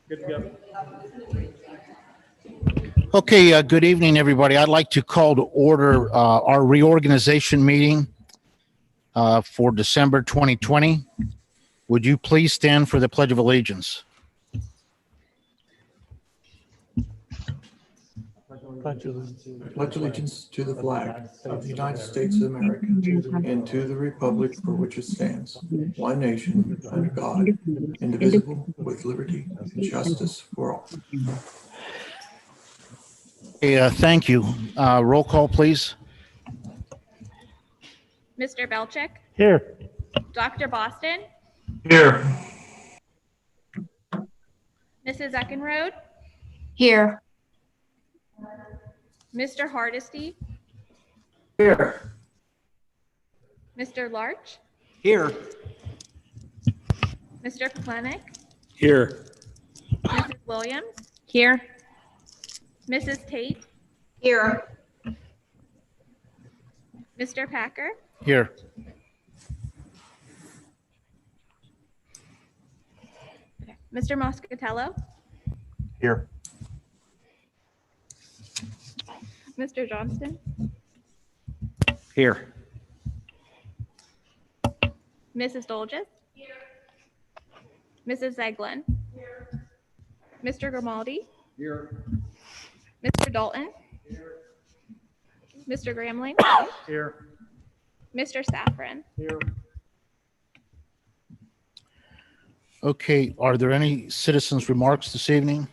Good to go. Okay, good evening, everybody. I'd like to call to order our reorganization meeting for December 2020. Would you please stand for the Pledge of Allegiance? Pledge allegiance to the flag of the United States of America and to the republic for which it stands, one nation, under God, indivisible, with liberty and justice for all. Okay, thank you. Roll call, please. Mr. Belchick, Here. Dr. Boston, Here. Mrs. Eckenrode, Here. Mr. Hardesty, Here. Mr. Larch, Here. Mr. Plenick, Here. Mrs. Williams, Here. Mrs. Tate, Here. Mr. Packer, Here. Mr. Moscatello, Here. Mr. Johnston, Here. Mrs. Dolges, Mrs. Zeglin, Mr. Grimaldi, Here. Mr. Dalton, Mr. Gramling, Here. Mr. Saffron. Here. Okay, are there any citizens' remarks this evening?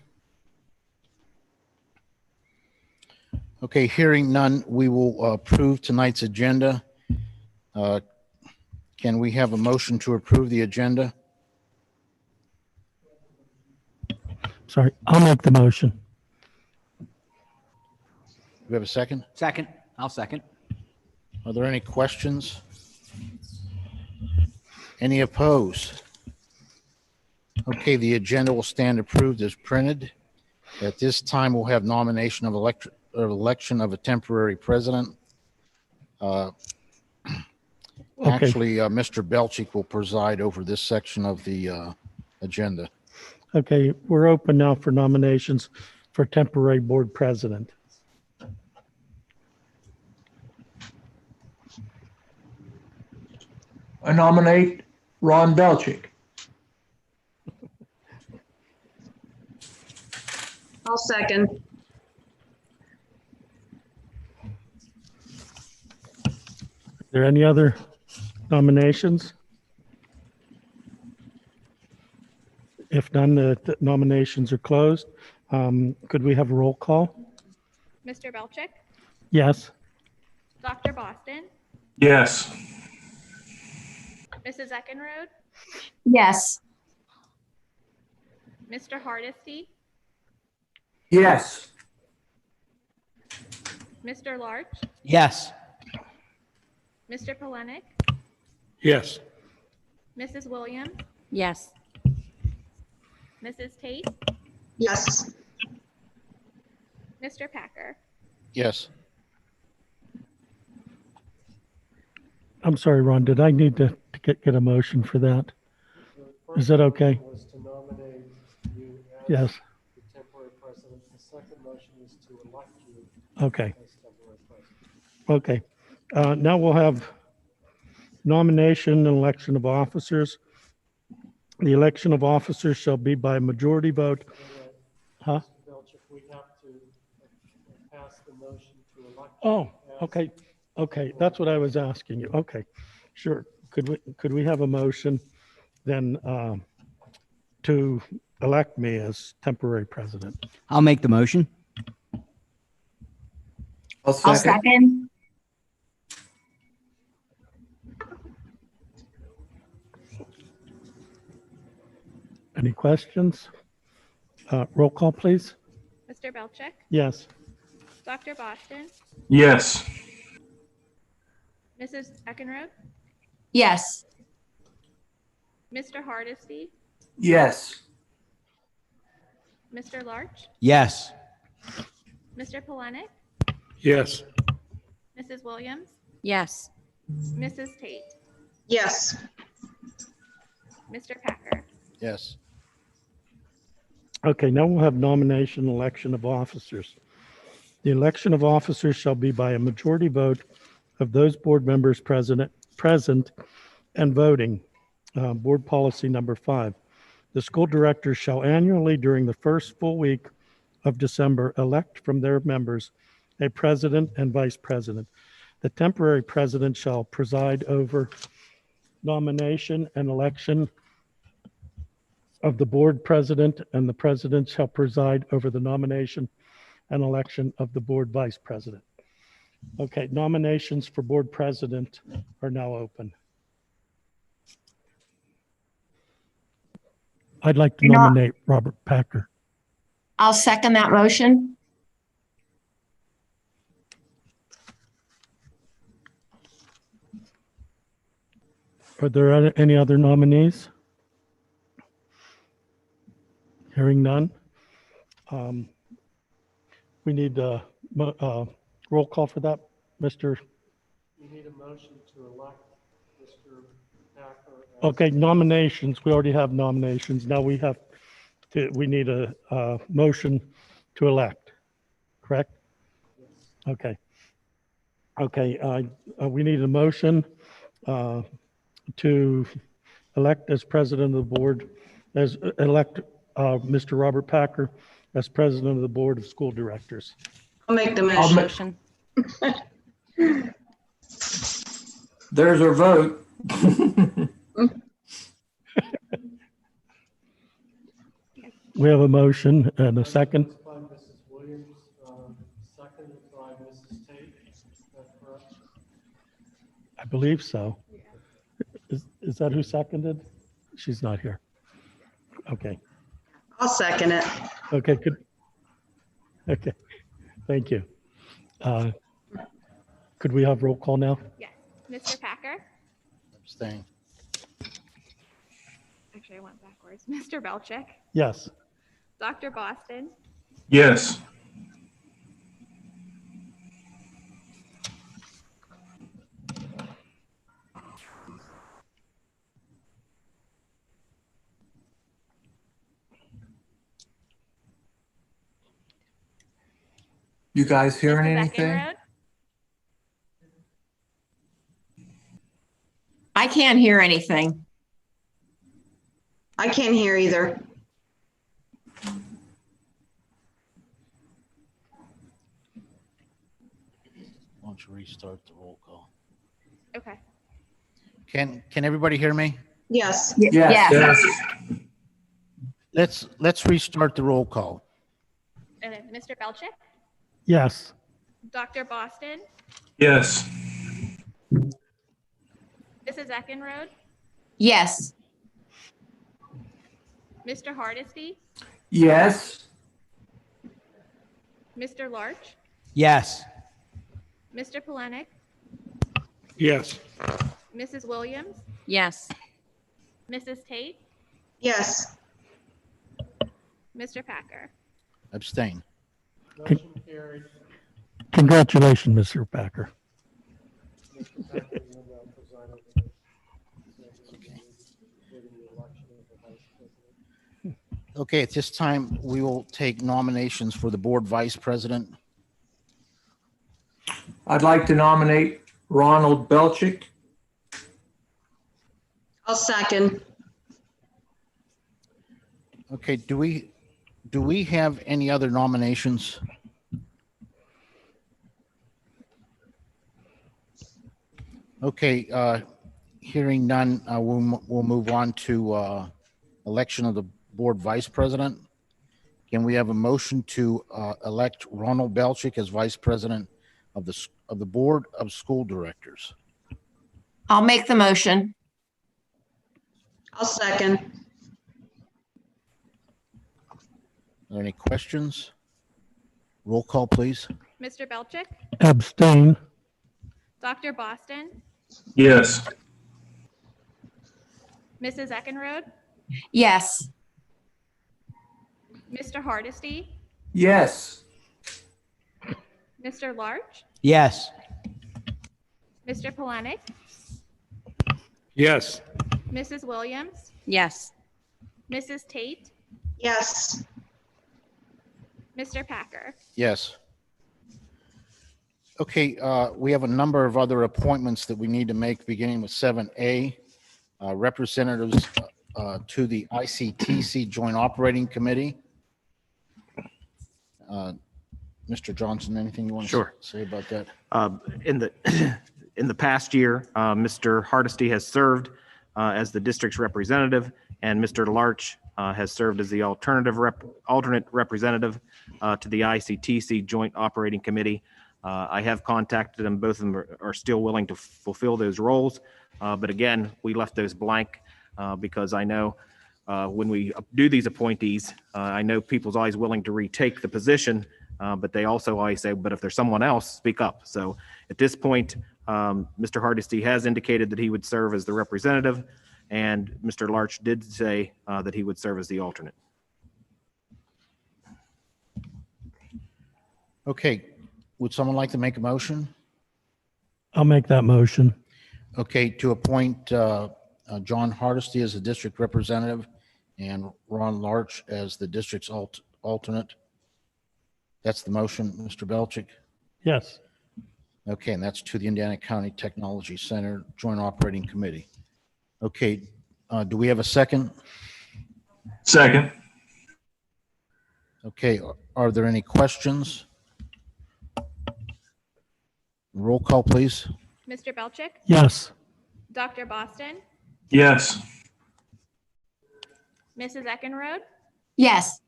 Okay, hearing none, we will approve tonight's agenda. Can we have a motion to approve the agenda? Sorry, I'll make the motion. Do we have a second? Second. I'll second. Are there any questions? Any opposed? Okay, the agenda will stand approved as printed. At this time, we'll have nomination of election of a temporary president. Actually, Mr. Belchick will preside over this section of the agenda. Okay, we're open now for nominations for temporary board president. I nominate Ron Belchick. I'll second. Are there any other nominations? If none, the nominations are closed. Could we have a roll call? Mr. Belchick, Yes. Dr. Boston, Yes. Mrs. Eckenrode, Yes. Mr. Hardesty, Yes. Mr. Larch, Yes. Mr. Plenick, Yes. Mrs. Williams, Yes. Mrs. Tate, Yes. Mr. Packer. Yes. I'm sorry, Ron, did I need to get a motion for that? Is that okay? Was to nominate you as Yes. the temporary president. The second motion is to elect you Okay. as temporary president. Okay. Now we'll have nomination and election of officers. The election of officers shall be by majority vote. Huh? Mr. Belchick, we have to pass the motion to elect. Oh, you as- okay. Okay, that's what I was asking you. Okay, sure. Could we have a motion then to elect me as temporary president? I'll make the motion. I'll I'll second. second. Any questions? Roll call, please. Mr. Belchick, Yes. Dr. Boston, Yes. Mrs. Eckenrode, Yes. Mr. Hardesty, Yes. Mr. Larch, Yes. Mr. Plenick, Yes. Mrs. Williams, Yes. Mrs. Tate, Yes. Mr. Packer. Yes. Okay, now we'll have nomination, election of officers. The election of officers shall be by a majority vote of those board members present and voting. Board policy number 5. The school directors shall annually, during the first full week of December, elect from their members a president and vice president. The temporary president shall preside over nomination and election of the board president, and the president shall preside over the nomination and election of the board vice president. Okay, nominations for board president are now open. I'd like to nominate Robert Packer. I'll second that motion. Are there any other nominees? Hearing none. We need a roll call for that, Mr. You need a motion to elect Mr. Packer as Okay, nominations. We already have nominations. Now we need a motion to elect, correct? Okay. Okay, we need a motion to elect as president of the board, elect Mr. Robert Packer as president of the board of school directors. I'll make the motion. motion. There's our vote. We have a motion and a second. by Mrs. Williams, seconded by Mrs. Tate. Is that correct? I believe so. Is that who seconded? She's not here. Okay. I'll second it. Okay, good. Okay, thank you. Could we have roll call now? Yes. Mr. Packer? Abstain. Actually, I went backwards. Mr. Belchick? Yes. Dr. Boston? Yes. You guys hearing Mrs. anything? Eckenrode? I can't hear anything. I can't hear either. Why don't you restart the roll call? Okay. Can everybody hear me? Yes. Yes. Let's restart the roll call. Mr. Belchick? Yes. Dr. Boston? Yes. Mrs. Eckenrode? Yes. Mr. Hardesty? Yes. Mr. Larch? Yes. Mr. Polenic? Yes. Mrs. Williams? Yes. Mrs. Tate? Yes. Mr. Packer? Abstain. Motion carried. Congratulations, Mr. Packer. Mr. Packer will now preside over the election of the vice president. Okay, at this time, we will take nominations for the board vice president. I'd like to nominate Ronald Belchick. I'll second. Okay, do we have any other nominations? Okay, hearing none, we'll move on to election of the board vice president. Can we have a motion to elect Ronald Belchick as vice president of the board of school directors? I'll make the motion. I'll second. Are there any questions? Roll call, please. Mr. Belchick? Abstain. Dr. Boston? Yes. Mrs. Eckenrode? Yes. Mr. Hardesty? Yes. Mr. Larch? Yes. Mr. Polenic? Yes. Mrs. Williams? Yes. Mrs. Tate? Yes. Mr. Packer. Yes. Okay, we have a number of other appointments that we need to make, beginning with 7A, representatives to the ICTC Joint Operating Committee. Mr. Johnson, anything you want to Sure. say about that? In the in the past year, Mr. Hardesty has served as the district's representative, and Mr. Larch has served as the alternate representative to the ICTC Joint Operating Committee. I have contacted them. Both of them are still willing to fulfill those roles. But again, we left those blank because I know when we do these appointees, I know people's always willing to retake the position, but they also always say, but if there's someone else, speak up. So at this point, Mr. Hardesty has indicated that he would serve as the representative, and Mr. Larch did say that he would serve as the alternate. Okay, would someone like to make a motion? I'll make that motion. Okay, to appoint John Hardesty as the district representative and Ron Larch as the district's alternate. That's the motion, Mr. Belchick. Yes. Okay, and that's to the Indiana County Technology Center Joint Operating Committee. Okay, do we have a second? Second. Okay, are there any questions? Roll call, please. Mr. Belchick, Yes. Dr. Boston, Yes. Mrs. Eckenrode, Yes.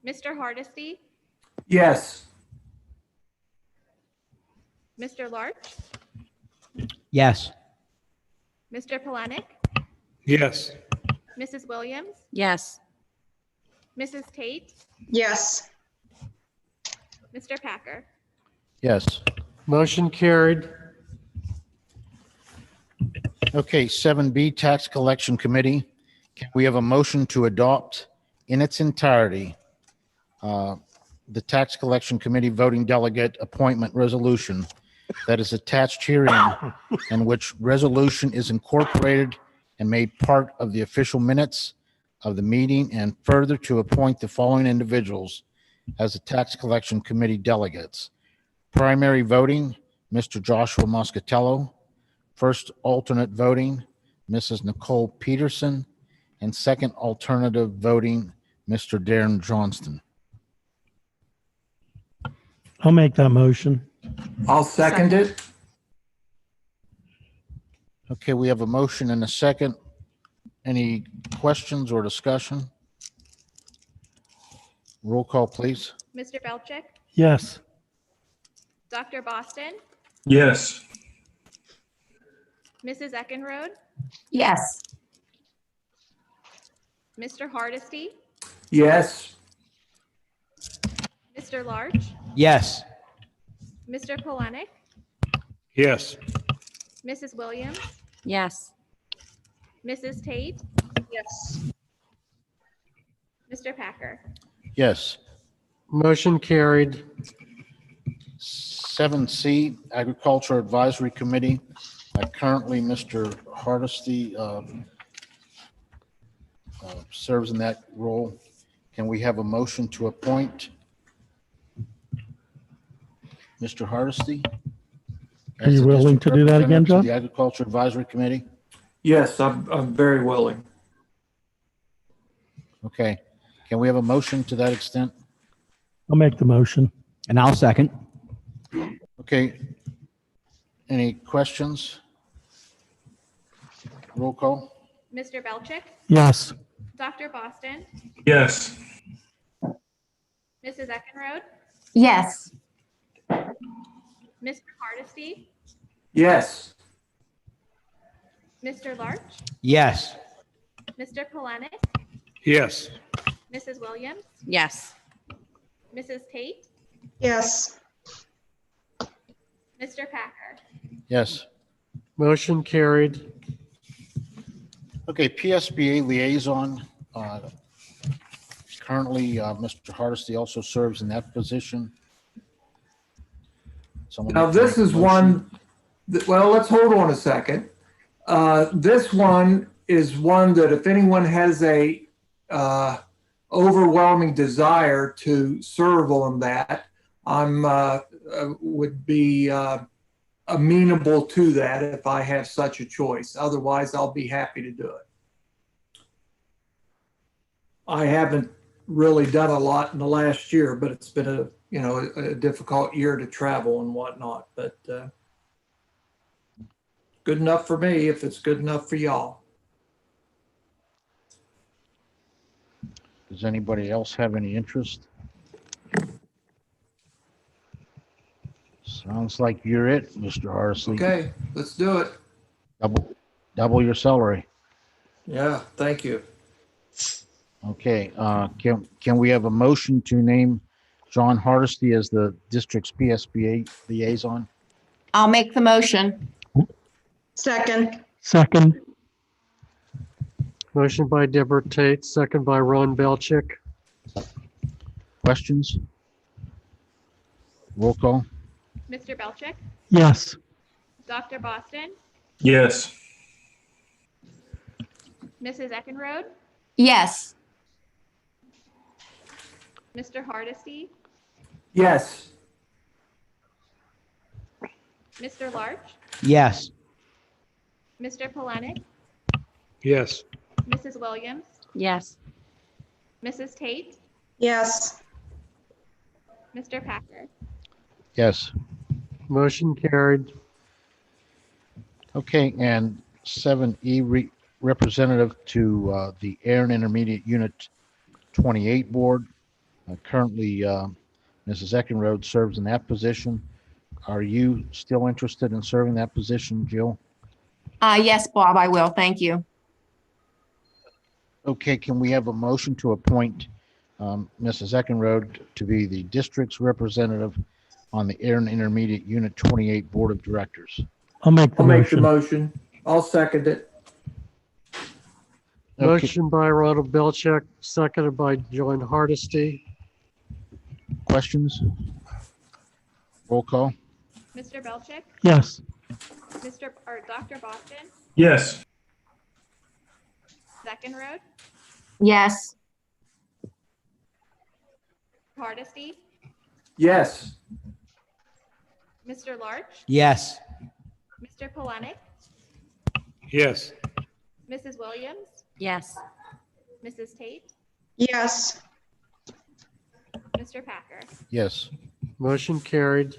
Mr. Hardesty, Yes. Mr. Larch, Yes. Mr. Polenick, Yes. Mrs. Williams, Yes. Mrs. Tate, Yes. Mr. Packer. Yes. Motion carried. Okay, 7B, Tax Collection Committee. Can we have a motion to adopt in its entirety the Tax Collection Committee Voting Delegate Appointment Resolution that is attached herein, and which resolution is incorporated and made part of the official minutes of the meeting, and further to appoint the following individuals as the Tax Collection Committee delegates. Primary voting, Mr. Joshua Moscatello. First alternate voting, Mrs. Nicole Peterson. And second alternative voting, Mr. Darren Johnston. I'll make that motion. I'll second it. Okay, we have a motion and a second. Any questions or discussion? Roll call, please. Mr. Belchick, Yes. Dr. Boston, Yes. Mrs. Eckenrode, Yes. Mr. Hardesty, Yes. Mr. Larch, Yes. Mr. Polenick, Yes. Mrs. Williams, Yes. Mrs. Tate, Yes. Mr. Packer. Yes. Motion carried. 7C, Agriculture Advisory Committee. Currently, Mr. Hardesty serves in that role. Can we have a motion to appoint Mr. Hardesty? Are you willing to do that again, John? The Agriculture Advisory Committee? Yes, I'm very willing. Okay. Can we have a motion to that extent? I'll make the motion. And I'll second. Okay. Any questions? Roll call? Mr. Belchick, Yes. Dr. Boston, Yes. Mrs. Eckenrode, Yes. Mr. Hardesty, Yes. Mr. Larch, Yes. Mr. Polenick, Yes. Mrs. Williams, Yes. Mrs. Tate, Yes. Mr. Packer. Yes. Motion carried. Okay, PSBA liaison. Currently, Mr. Hardesty also serves in that position. Someone Now, like to this make a is motion? one, well, let's hold on a second. This one is one that if anyone has a overwhelming desire to serve on that, I'm would be amenable to that if I have such a choice. Otherwise, I'll be happy to do it. I haven't really done a lot in the last year, but it's been a difficult year to travel and whatnot. But good enough for me if it's good enough for y'all. Does anybody else have any interest? Sounds like you're it, Mr. Hardesty. Okay, let's do it. Double your salary. Yeah, thank you. Okay, can we have a motion to name John Hardesty as the district's PSBA liaison? I'll make the motion. Second. Second. Motion by Deborah Tate, second by Ron Belchick. Questions? Roll call. Mr. Belchick, Yes. Dr. Boston, Yes. Mrs. Eckenrode, Yes. Mr. Hardesty, Yes. Mr. Larch, Yes. Mr. Polenick, Yes. Mrs. Williams, Yes. Mrs. Tate, Yes. Mr. Packer. Yes. Motion carried. Okay, and 7E, representative to the Aaron Intermediate Unit 28 Board. Currently, Mrs. Eckenrode serves in that position. Are you still interested in serving that position, Jill? Yes, Bob, I will. Thank you. Okay, can we have a motion to appoint Mrs. Eckenrode to be the district's representative on the Aaron Intermediate Unit 28 Board of Directors? I'll make the I'll make the motion. motion. I'll second it. Okay, Motion by Ronald Belchick, seconded by John Hardesty. questions? Roll call. Mr. Belchick, Yes. Dr. Boston, Yes. Eckenrode, Yes. Hardesty, Yes. Mr. Larch, Yes. Mr. Polenick, Yes. Mrs. Williams, Yes. Mrs. Tate, Yes. Mr. Packer. Yes. Motion carried.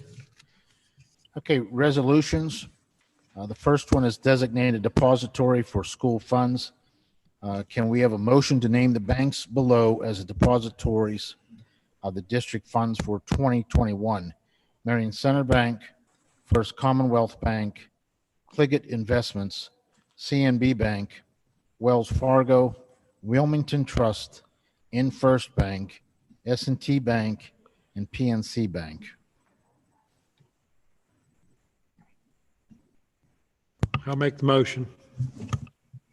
Okay, resolutions. The first one is designated depository for school funds. Can we have a motion to name the banks below as the depositories of the district funds for 2021? Marion Center Bank, First Commonwealth Bank, Pliget Investments, CNB Bank, Wells Fargo, Wilmington Trust, InFirst Bank, S&T Bank, and PNC Bank. I'll make the motion.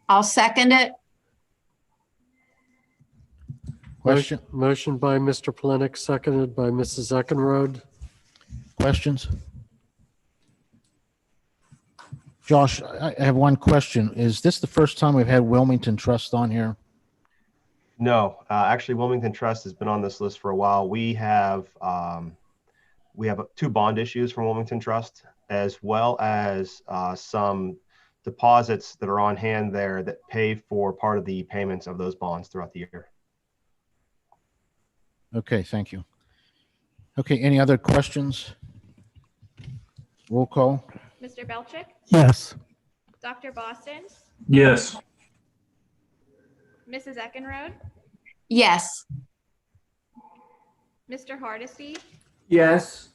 I'll second it. Question, Motion by Mr. Polenick, seconded by Mrs. Eckenrode. questions? Josh, I have one question. Is this the first time we've had Wilmington Trust on here? No, actually, Wilmington Trust has been on this list for a while. We have 2 bond issues from Wilmington Trust, as well as some deposits that are on hand there that pay for part of the payments of those bonds throughout the year. Okay, thank you. Okay, any other questions? Roll call. Mr. Belchick, Yes. Dr. Boston, Yes. Mrs. Eckenrode, Yes. Mr. Hardesty, Yes.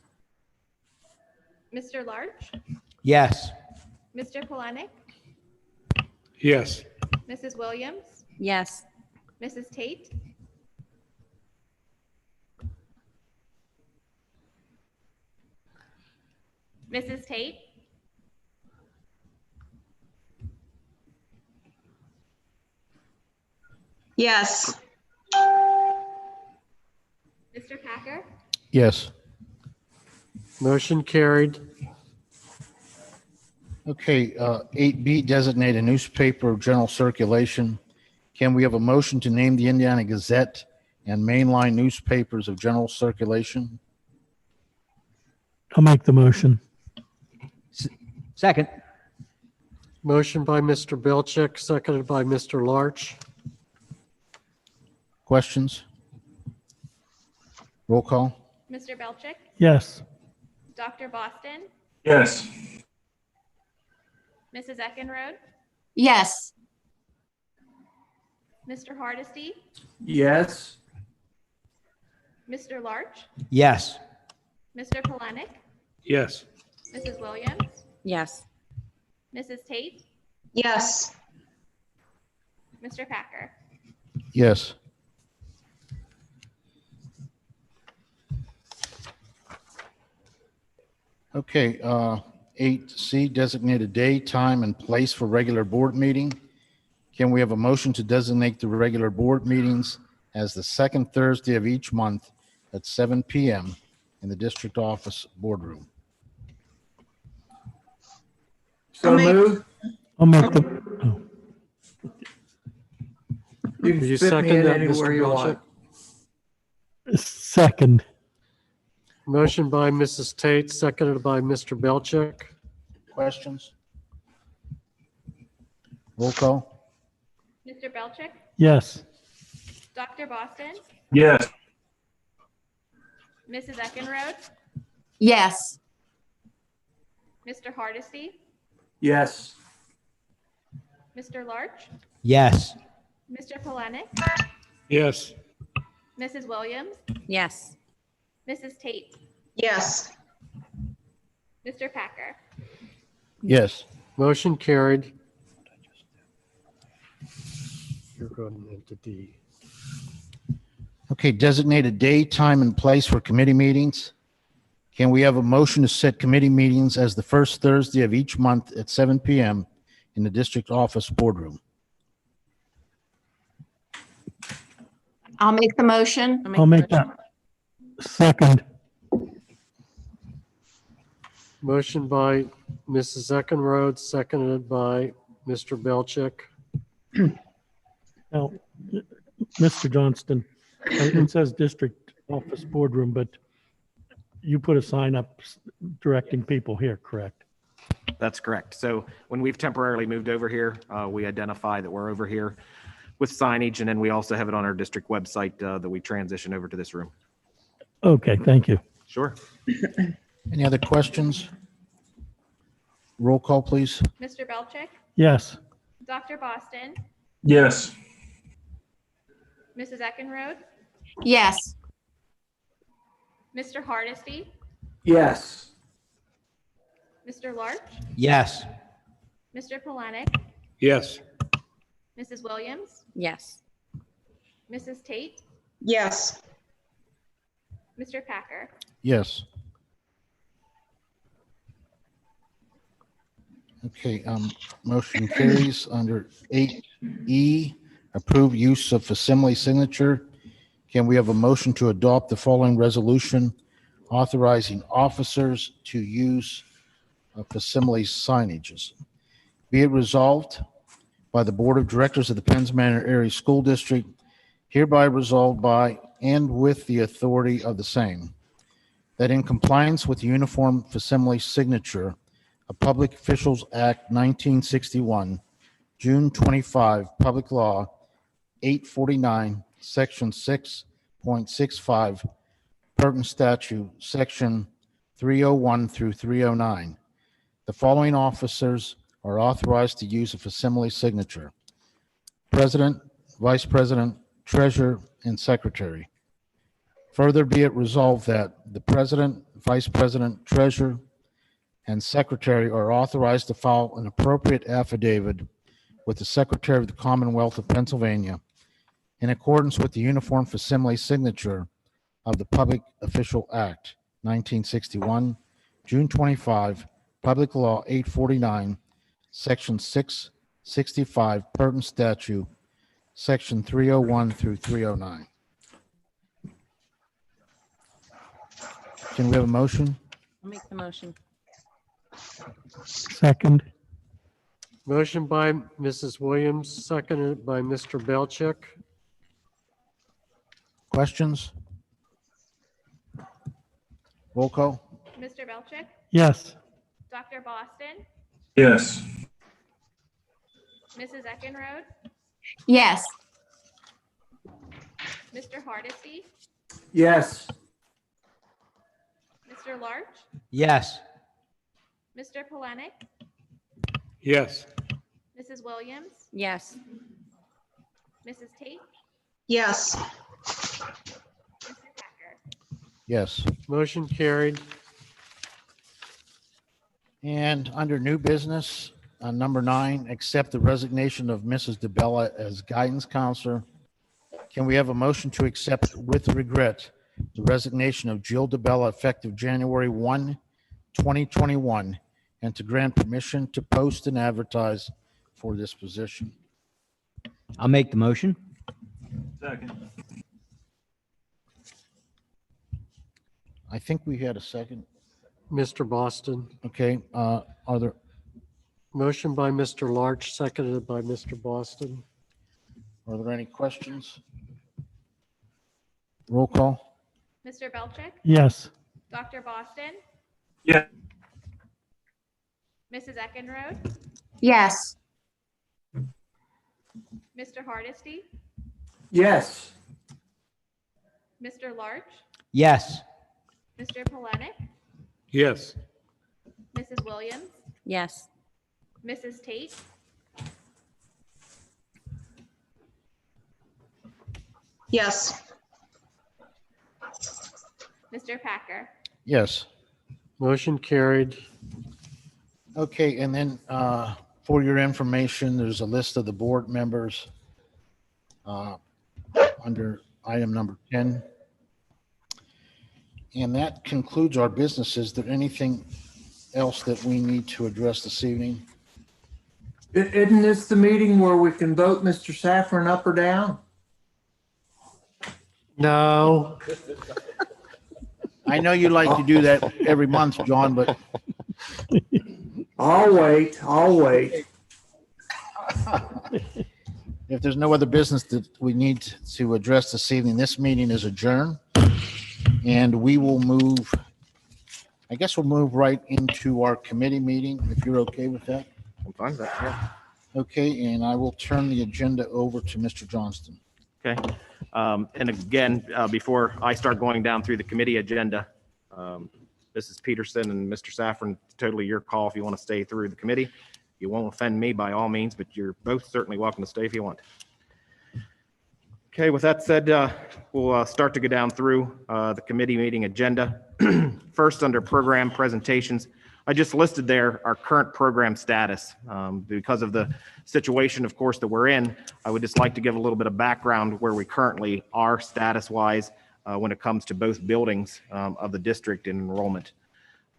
Mr. Larch, Yes. Mr. Polenick, Yes. Mrs. Williams, Yes. Mrs. Tate, Mrs. Tate, Yes. Mr. Packer, Yes. Motion carried. Okay, 8B, designate a newspaper of general circulation. Can we have a motion to name the Indiana Gazette and mainline newspapers of general circulation. I'll make the motion. Second. Motion by Mr. Belcheck, seconded by Mr. Larch. Questions? Roll call. Mr. Belchick, Yes. Dr. Boston, Yes. Mrs. Eckenrode, Yes. Mr. Hardesty, Yes. Mr. Larch, Yes. Mr. Polenic, Yes. Mrs. Williams, Yes. Mrs. Tate, Yes. Mr. Packer. Yes. Okay, 8C, designated day, time, and place for regular board meeting. Can we have a motion to designate the regular board meetings as the second Thursday of each month at 7 PM in the district office boardroom? So moved. I'll make the, oh, You Will can you fit me second in that, anywhere Mr. you Belcheck? want. second. Motion by Mrs. Tate, seconded by Mr. Belcheck. Questions? Roll call. Mr. Belchick, Yes. Dr. Boston, Yes. Mrs. Eckenrode, Yes. Mr. Hardesty, Yes. Mr. Larch, Yes. Mr. Polenic, Yes. Mrs. Williams, Yes. Mrs. Tate, Yes. Mr. Packer. Yes. Motion carried. You're going into D. Okay, designated day, time, and place for committee meetings. Can we have a motion to set committee meetings as the first Thursday of each month at 7 PM in the district office boardroom? I'll make the motion. I'll make that. Second. Motion by Mrs. Eckenrode, seconded by Mr. Belcheck. Now, Mr. Johnston, it says district office boardroom, but you put a sign up directing people here, correct? That's correct. So when we've temporarily moved over here, we identify that we're over here with signage, and then we also have it on our district website that we transition over to this room. Okay, thank you. Sure. Any other questions? Roll call, please. Mr. Belchick, Yes. Dr. Boston, Yes. Mrs. Eckenrode, Yes. Mr. Hardesty, Yes. Mr. Larch, Yes. Mr. Polenic, Yes. Mrs. Williams, Yes. Mrs. Tate, Yes. Mr. Packer. Yes. Okay, motion carries under 8E, approve use of facsimile signature. Can we have a motion to adopt the following resolution authorizing officers to use facsimile signages? Be it resolved by the Board of Directors of the Penns Manor Area School District, hereby resolved by and with the authority of the same, that in compliance with the Uniform Facsimile Signature of Public Officials Act 1961, June 25, Public Law 849, Section 6.65, pertinent statute, Section 301 through 309, the following officers are authorized to use a facsimile signature: President, Vice President, Treasurer, and Secretary. Further be it resolved that the President, Vice President, Treasurer, and Secretary are authorized to file an appropriate affidavit with the Secretary of the Commonwealth of Pennsylvania in accordance with the Uniform Facsimile Signature of the Public Official Act 1961, June 25, Public Law 849, Section 665, pertinent statute, Section 301 through 309. Can we have a motion? I'll make the motion. Second. Motion by Mrs. Williams, seconded by Mr. Belcheck. Questions? Roll call? Mr. Belchick, Yes. Dr. Boston, Yes. Mrs. Eckenrode, Yes. Mr. Hardesty, Yes. Mr. Larch, Yes. Mr. Polenic, Yes. Mrs. Williams, Yes. Mrs. Tate, Yes. Mr. Packer. Yes. Motion carried. And under new business, number 9, accept the resignation of Mrs. DeBella as guidance counselor. Can we have a motion to accept with regret the resignation of Jill DeBella effective January 1, 2021, and to grant permission to post and advertise for this position? I'll make the motion. Second. I think we had a second. Mr. Boston. Okay, are there, Motion by Mr. Larch, seconded by Mr. Boston. are there any questions? Roll call? Mr. Belchick, Yes. Dr. Boston, Yeah. Mrs. Eckenrode, Yes. Mr. Hardesty, Yes. Mr. Larch, Yes. Mr. Polenic, Yes. Mrs. Williams, Yes. Mrs. Tate, Yes. Mr. Packer. Yes. Motion carried. Okay, and then for your information, there's a list of the board members under item number 10. And that concludes our business. Is there anything else that we need to address this evening? Isn't this the meeting where we can vote Mr. Saffron up or down? No. I know you like to do that every month, John, but I'll wait. I'll wait. if there's no other business that we need to address this evening, this meeting is adjourned. And we will move, I guess we'll move right into our committee meeting, if you're okay with that. I'm fine with that, yeah. Okay, and I will turn the agenda over to Mr. Johnston. Okay. And again, before I start going down through the committee agenda, Mrs. Peterson and Mr. Saffron, totally your call if you want to stay through the committee. You won't offend me by all means, but you're both certainly welcome to stay if you want. Okay, with that said, we'll start to go down through the committee meeting agenda. First, under program presentations, I just listed there our current program status. Because of the situation, of course, that we're in, I would just like to give a little bit of background where we currently are status-wise when it comes to both buildings of the district and enrollment.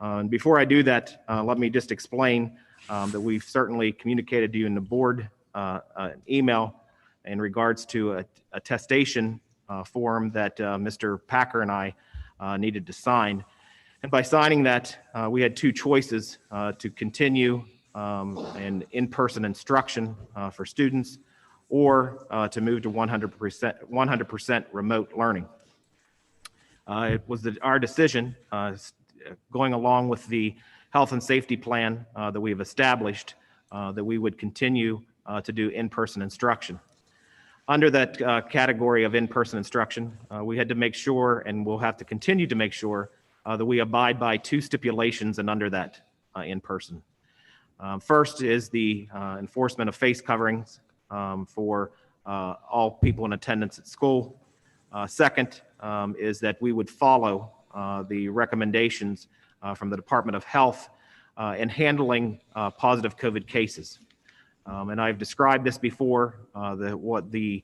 And before I do that, let me just explain that we've certainly communicated to you in the board email in regards to a attestation form that Mr. Packer and I needed to sign. And by signing that, we had two choices to continue in-person instruction for students or to move to 100% remote learning. It was our decision, going along with the health and safety plan that we have established, that we would continue to do in-person instruction. Under that category of in-person instruction, we had to make sure, and we'll have to continue to make sure, that we abide by two stipulations and under that in-person. First is the enforcement of face coverings for all people in attendance at school. Second is that we would follow the recommendations from the Department of Health in handling positive COVID cases. And I've described this before, what the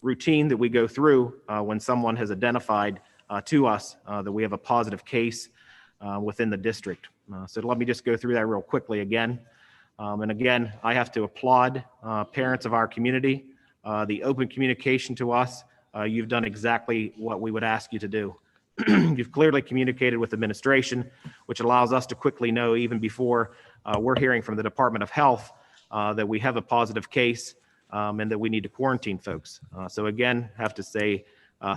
routine that we go through when someone has identified to us that we have a positive case within the district. So let me just go through that real quickly again. And again, I have to applaud parents of our community, the open communication to us. You've done exactly what we would ask you to do. You've clearly communicated with administration, which allows us to quickly know even before we're hearing from the Department of Health that we have a positive case and that we need to quarantine folks. So again, have to say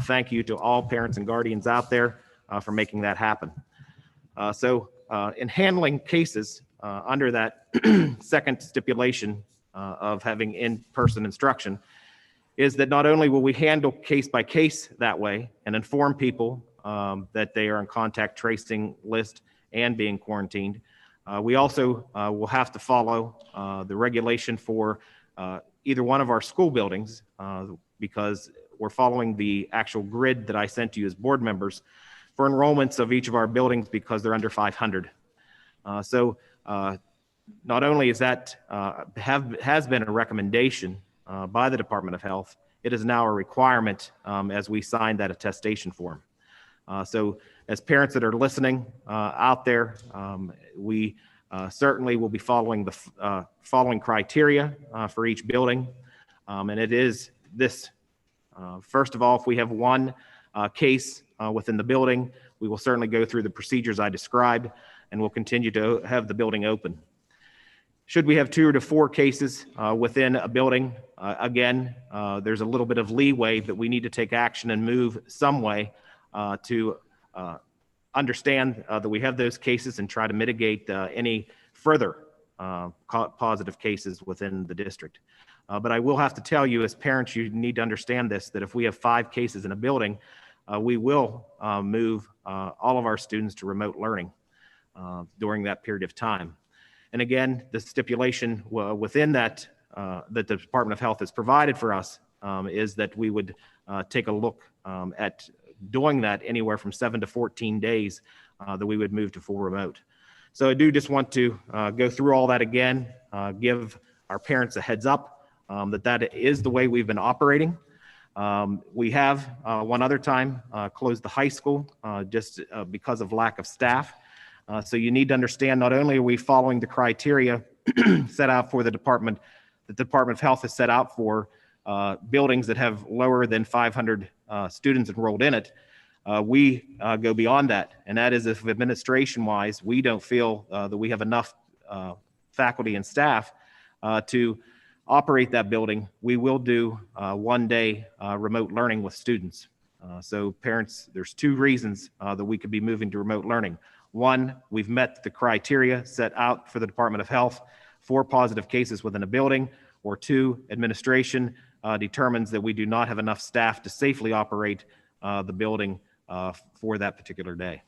thank you to all parents and guardians out there for making that happen. In handling cases under that second stipulation of having in-person instruction, is that not only will we handle case by case that way and inform people that they are in contact tracing list and being quarantined, we also will have to follow the regulation for either one of our school buildings because we're following the actual grid that I sent to you as board members for enrollments of each of our buildings because they're under 500. Not only is that has been a recommendation by the Department of Health, it is now a requirement as we sign that attestation form. So as parents that are listening out there, we certainly will be following the following criteria for each building. And it is this, first of all, if we have one case within the building, we will certainly go through the procedures I described and we'll continue to have the building open. Should we have 2 to 4 cases within a building, again, there's a little bit of leeway that we need to take action and move some way to understand that we have those cases and try to mitigate any further positive cases within the district. But I will have to tell you as parents, you need to understand this, that if we have 5 cases in a building, we will move all of our students to remote learning during that period of time. And again, the stipulation within that that the Department of Health has provided for us is that we would take a look at doing that anywhere from 7 to 14 days that we would move to full remote. So I do just want to go through all that again, give our parents a heads up that is the way we've been operating. We have one other time closed the high school just because of lack of staff. So you need to understand, not only are we following the criteria set out for the Department of Health has set out for buildings that have lower than 500 students enrolled in it, we go beyond that. And that is if administration-wise, we don't feel that we have enough faculty and staff to operate that building, we will do 1 day remote learning with students. So parents, there's 2 reasons that we could be moving to remote learning. 1, we've met the criteria set out for the Department of Health for positive cases within a building, or 2, administration determines that we do not have enough staff to safely operate the building for that particular day.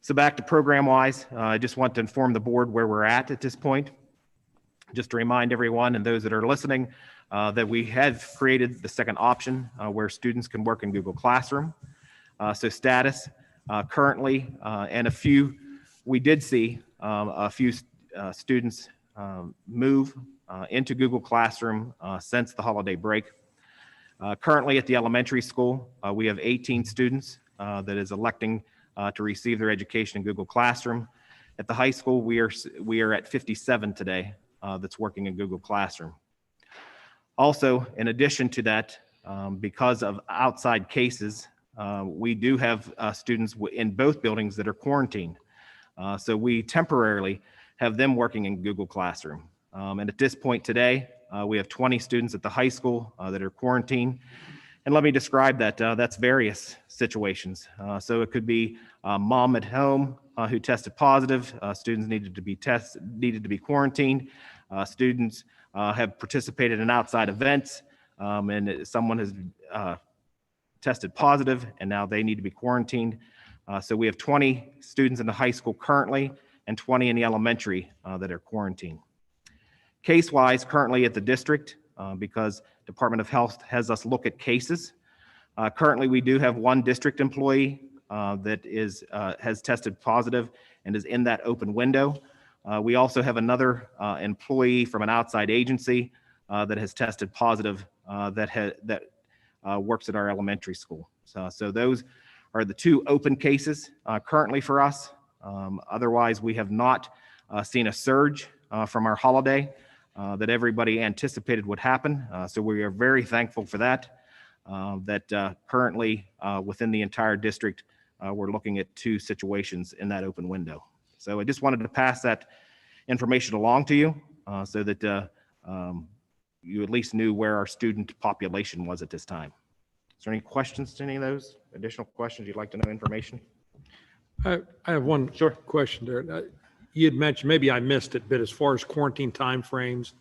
So back to program-wise, I just want to inform the board where we're at this point. Just to remind everyone and those that are listening that we have created the second option where students can work in Google Classroom. So status currently, and we did see a few students move into Google Classroom since the holiday break. Currently at the elementary school, we have 18 students that is electing to receive their education in Google Classroom. At the high school, we are at 57 today that's working in Google Classroom. Also, in addition to that, because of outside cases, we do have students in both buildings that are quarantined. So we temporarily have them working in Google Classroom. And at this point today, we have 20 students at the high school that are quarantined. And let me describe that. That's various situations. So it could be mom at home who tested positive. Students needed to be quarantined. Students have participated in outside events, and someone has tested positive, and now they need to be quarantined. So we have 20 students in the high school currently, and 20 in the elementary that are quarantined. Case-wise, currently at the district, because Department of Health has us look at cases. Currently, we do have 1 district employee that has tested positive and is in that open window. We also have another employee from an outside agency that has tested positive that works at our elementary school. So those are the 2 open cases currently for us. Otherwise, we have not seen a surge from our holiday that everybody anticipated would happen. So we are very thankful for that. Currently within the entire district, we're looking at 2 situations in that open window. So I just wanted to pass that information along to you so that you at least knew where our student population was at this time. there any questions to any of those? Additional questions you'd like to know information? I have one question there. You had mentioned, maybe I missed it, but as far as quarantine timeframes,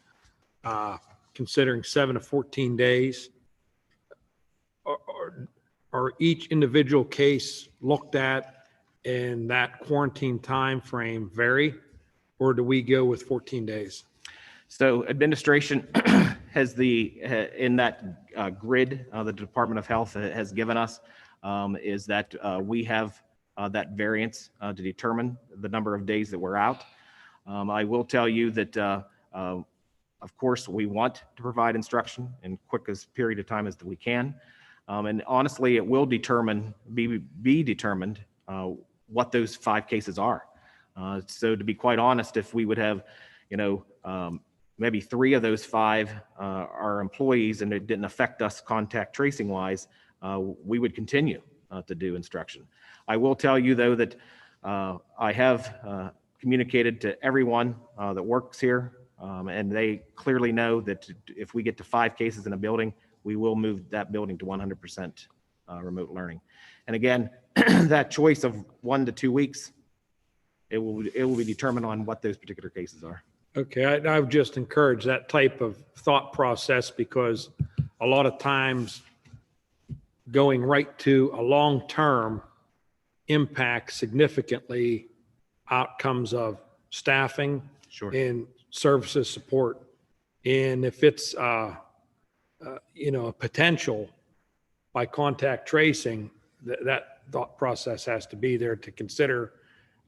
considering 7 to 14 days, are each individual case looked at and that quarantine timeframe vary, or do we go with 14 days? So administration has in that grid the Department of Health has given us is that we have that variance to determine the number of days that we're out. I will tell you that, of course, we want to provide instruction in quickest period of time as we can. And honestly, it will be determined what those 5 cases are. So to be quite honest, if we would have, maybe 3 of those 5 are employees and it didn't affect us contact tracing wise, we would continue to do instruction. I will tell you though that I have communicated to everyone that works here, and they clearly know that if we get to 5 cases in a building, we will move that building to 100% remote learning. And again, that choice of 1 to 2 weeks, it will be determined on what those particular cases are. Okay, I would just encourage that type of thought process, because a lot of times going right to a long-term impacts significantly outcomes of staffing and services support. And if it's, a potential by contact tracing, that thought process has to be there to consider,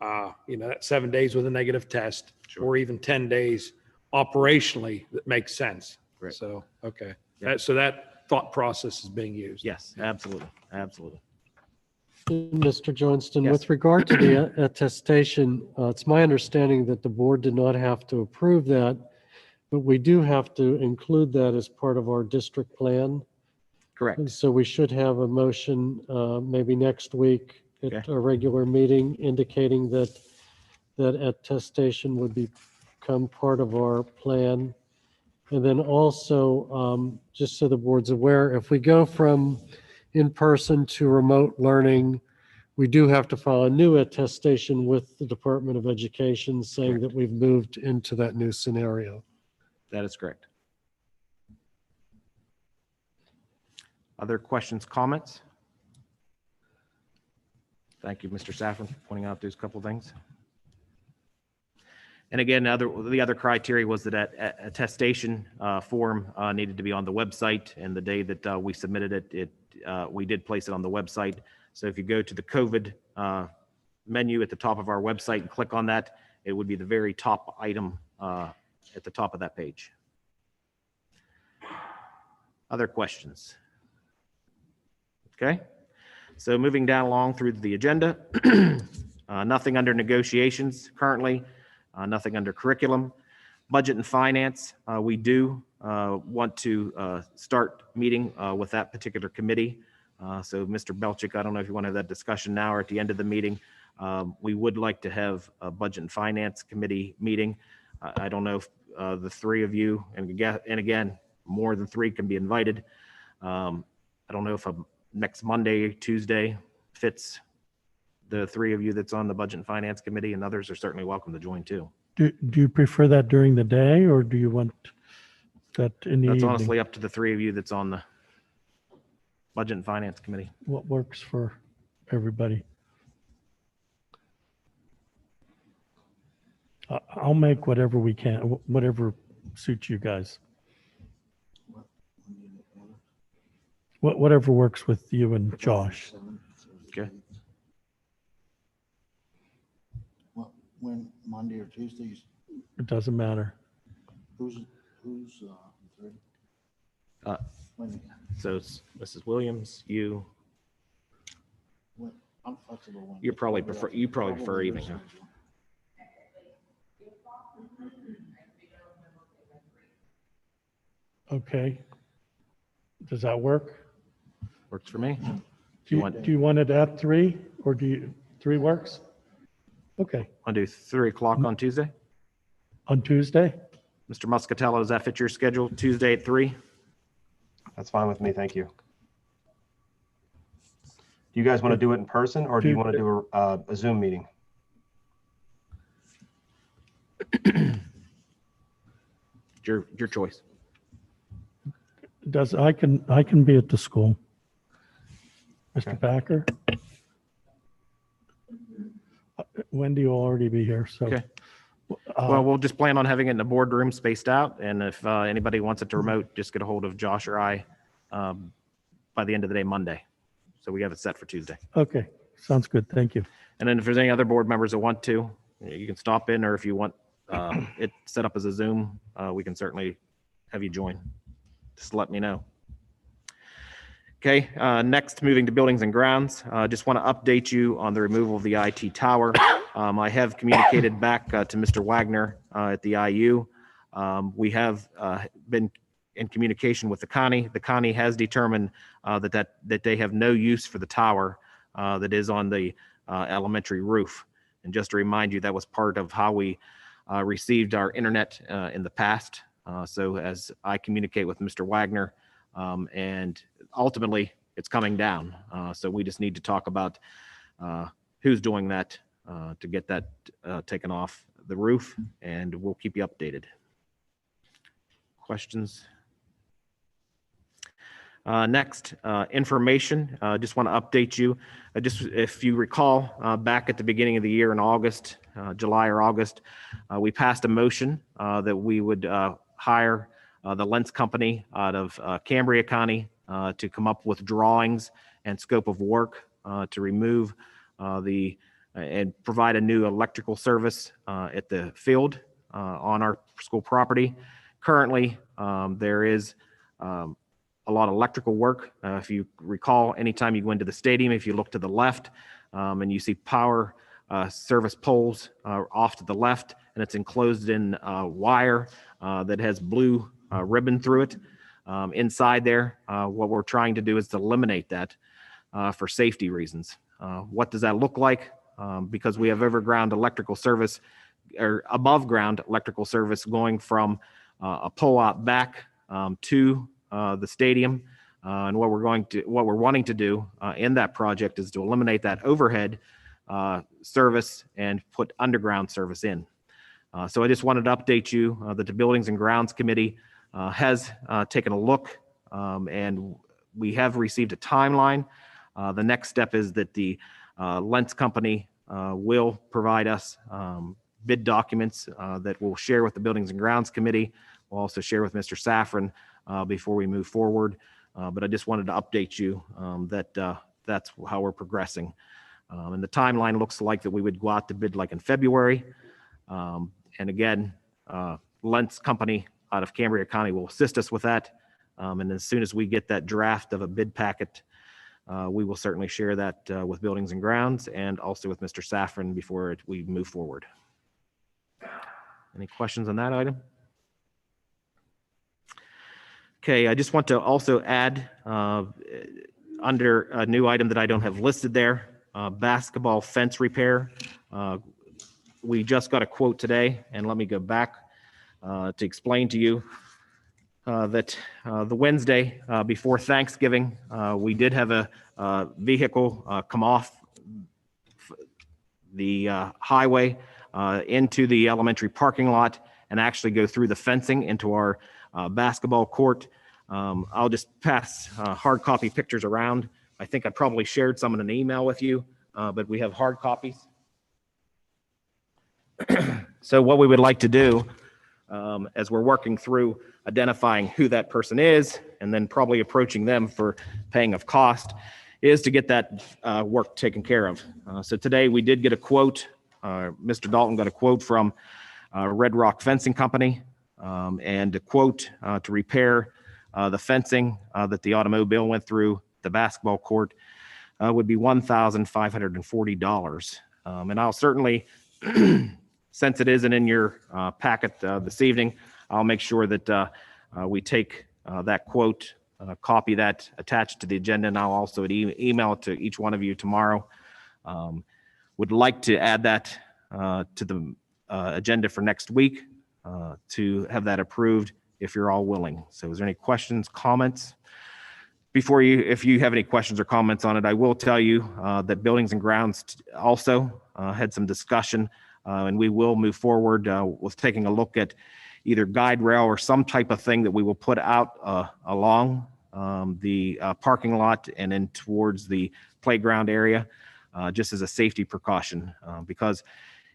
that 7 days with a negative test, or even 10 days operationally that makes sense. Right. So, okay. Yeah. So that thought process is being used. Yes, absolutely. Absolutely. Mr. Johnston, Yes. with regard to the attestation, it's my understanding that the board did not have to approve that, but we do have to include that as part of our district plan. Correct. And so we should have a motion maybe next week at Okay. a regular meeting indicating that attestation would become part of our plan. And then also, just so the board's aware, if we go from in-person to remote learning, we do have to file a new attestation with the Department of Education saying that we've moved into that new scenario. That is correct. Other questions, comments? Thank you, Mr. Saffron, for pointing out those couple things. And again, the other criteria was that attestation form needed to be on the website, and the day that we submitted it, we did place it on the website. So if you go to the COVID menu at the top of our website and click on that, it would be the very top item at the top of that page. Other questions? Okay. So moving down along through the agenda, nothing under negotiations currently, nothing under curriculum. Budget and finance, we do want to start meeting with that particular committee. So Mr. Belchick, I don't know if you want to have that discussion now or at the end of the meeting. We would like to have a budget and finance committee meeting. I don't know if the 3 of you, and again, more than 3 can be invited. I don't know if next Monday, Tuesday fits the 3 of you that's on the budget and finance committee, and others are certainly welcome to join too. Do you prefer that during the day, or do you want that in the That's evening? honestly up to the 3 of you that's on the budget and finance committee. What works for everybody? I'll make whatever we can, whatever suits you guys. Whatever works with you and Josh. Okay. When Monday or Tuesdays, It doesn't matter. who's three? When, So it's Mrs. Williams, you I'm flexible. When you probably prefer evening, huh? Okay. Does that work? Works for me. Do you want it at 3, or 3 works? Okay. I'll do 3 o'clock on Tuesday. On Tuesday? Mr. Muscatello, does that fit your schedule? Tuesday at 3? That's fine with me. Thank you. Do you guys want to do it in person, or do you want to do a Zoom meeting? Your choice. I can be at the school. Mr. Okay. Packer? Wendy will already be here, so. Okay. uh, Well, we'll just plan on having it in the boardroom spaced out. And if anybody wants it to remote, just get a hold of Josh or I by the end of the day, Monday. So we have it set for Tuesday. Okay, sounds good. Thank you. And then if there's any other board members that want to, you can stop in, or if you want it set up as a Zoom, we can certainly have you join. Just let me know. Okay, next, moving to buildings and grounds. Just want to update you on the removal of the IT tower. I have communicated back to Mr. Wagner at the IU. We have been in communication with the county. The county has determined that they have no use for the tower that is on the elementary roof. And just to remind you, that was part of how we received our internet in the past. So as I communicate with Mr. Wagner, and ultimately it's coming down. So we just need to talk about who's doing that to get that taken off the roof, and we'll keep you updated. Questions? Next, information. Just want to update you. Just if you recall, back at the beginning of the year in August, July or August, we passed a motion that we would hire the lens company out of Cambria County to come up with drawings and scope of work to remove and provide a new electrical service at the field on our school property. Currently, there is a lot of electrical work. If you recall, anytime you go into the stadium, if you look to the left and you see power service poles off to the left, and it's enclosed in wire that has blue ribbon through it. Inside there, what we're trying to do is to eliminate that for safety reasons. What does that look like? Because we have overground electrical service or above ground electrical service going from a pole out back to the stadium. And what we're wanting to do in that project is to eliminate that overhead service and put underground service in. So I just wanted to update you that the Buildings and Grounds Committee has taken a look, and we have received a timeline. The next step is that the lens company will provide us bid documents that we'll share with the Buildings and Grounds Committee. We'll also share with Mr. Safran before we move forward. But I just wanted to update you that that's how we're progressing. And the timeline looks like that we would go out to bid like in February. And again, lens company out of Cambria County will assist us with that. And as soon as we get that draft of a bid packet, we will certainly share that with Buildings and Grounds and also with Mr. Safran before we move forward. Any questions on that item? Okay, I just want to also add under a new item that I don't have listed there, basketball fence repair. We just got a quote today, and let me go back to explain to you that the Wednesday before Thanksgiving, we did have a vehicle come off the highway into the elementary parking lot and actually go through the fencing into our basketball court. I'll just pass hard copy pictures around. I think I probably shared some in an email with you, but we have hard copies. So what we would like to do as we're working through identifying who that person is and then probably approaching them for paying of cost is to get that work taken care of. So today we did get a quote. Mr. Dalton got a quote from Red Rock Fencing Company and a quote to repair the fencing that the automobile went through the basketball court would be $1,540. And I'll certainly, since it isn't in your packet this evening, I'll make sure that we take that quote, copy that, attached to the agenda, and I'll also email it to each one of you tomorrow. Would like to add that to the agenda for next week to have that approved if you're all willing. So is there any questions, comments? if you have any questions or comments on it, I will tell you that Buildings and Grounds also had some discussion, and we will move forward with taking a look at either guide rail or some type of thing that we will put out along the parking lot and then towards the playground area, just as a safety precaution, because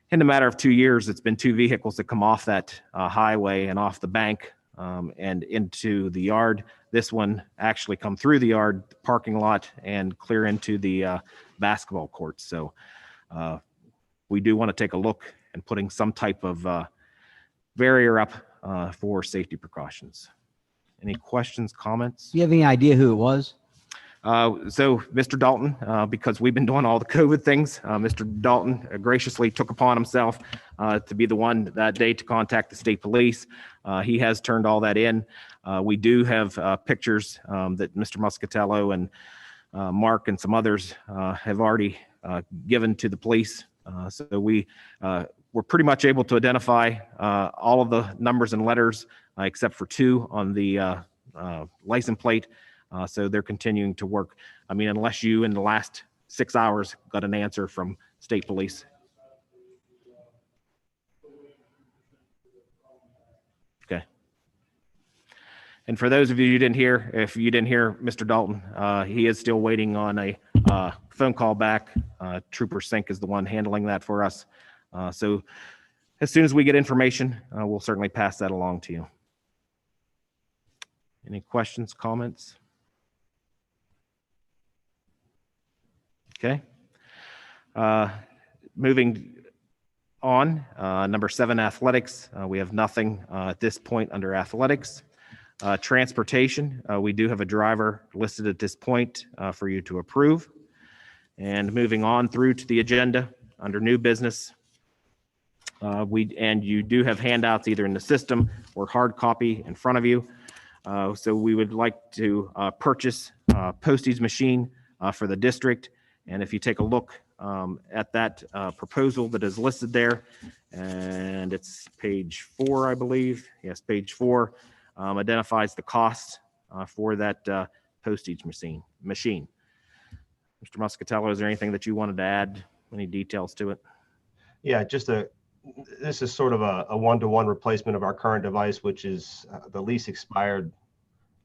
in the matter of 2 years, it's been 2 vehicles that come off that highway and off the bank and into the yard. This one actually come through the yard, parking lot, and clear into the basketball courts. So we do want to take a look and putting some type of barrier up for safety precautions. Any questions, comments? Do you have any idea who it was? So Mr. Dalton, because we've been doing all the COVID things, Mr. Dalton graciously took upon himself to be the one that day to contact the state police. He has turned all that in. We do have pictures that Mr. Muscatello and Mark and some others have already given to the police. So we're pretty much able to identify all of the numbers and letters except for 2 on the license plate. So they're continuing to work. I mean, unless you in the last 6 hours got an answer from state police. Okay. And for those of you who didn't hear, if you didn't hear Mr. Dalton, he is still waiting on a phone call back. Trooper Sink is the one handling that for us. So as soon as we get information, we'll certainly pass that along to you. Any questions, comments? Okay. Moving on, number 7, athletics. We have nothing at this point under athletics. Transportation, we do have a driver listed at this point for you to approve. And moving on through to the agenda under new business, and you do have handouts either in the system or hard copy in front of you. So we would like to purchase a postage machine for the district. And if you take a look at that proposal that is listed there, and it's page 4, I believe. Yes, page 4 identifies the cost for that postage machine. Mr. Muscatello, is there anything that you wanted to add? Any details to it? Yeah, this is sort of a one-to-one replacement of our current device, which is the lease expired,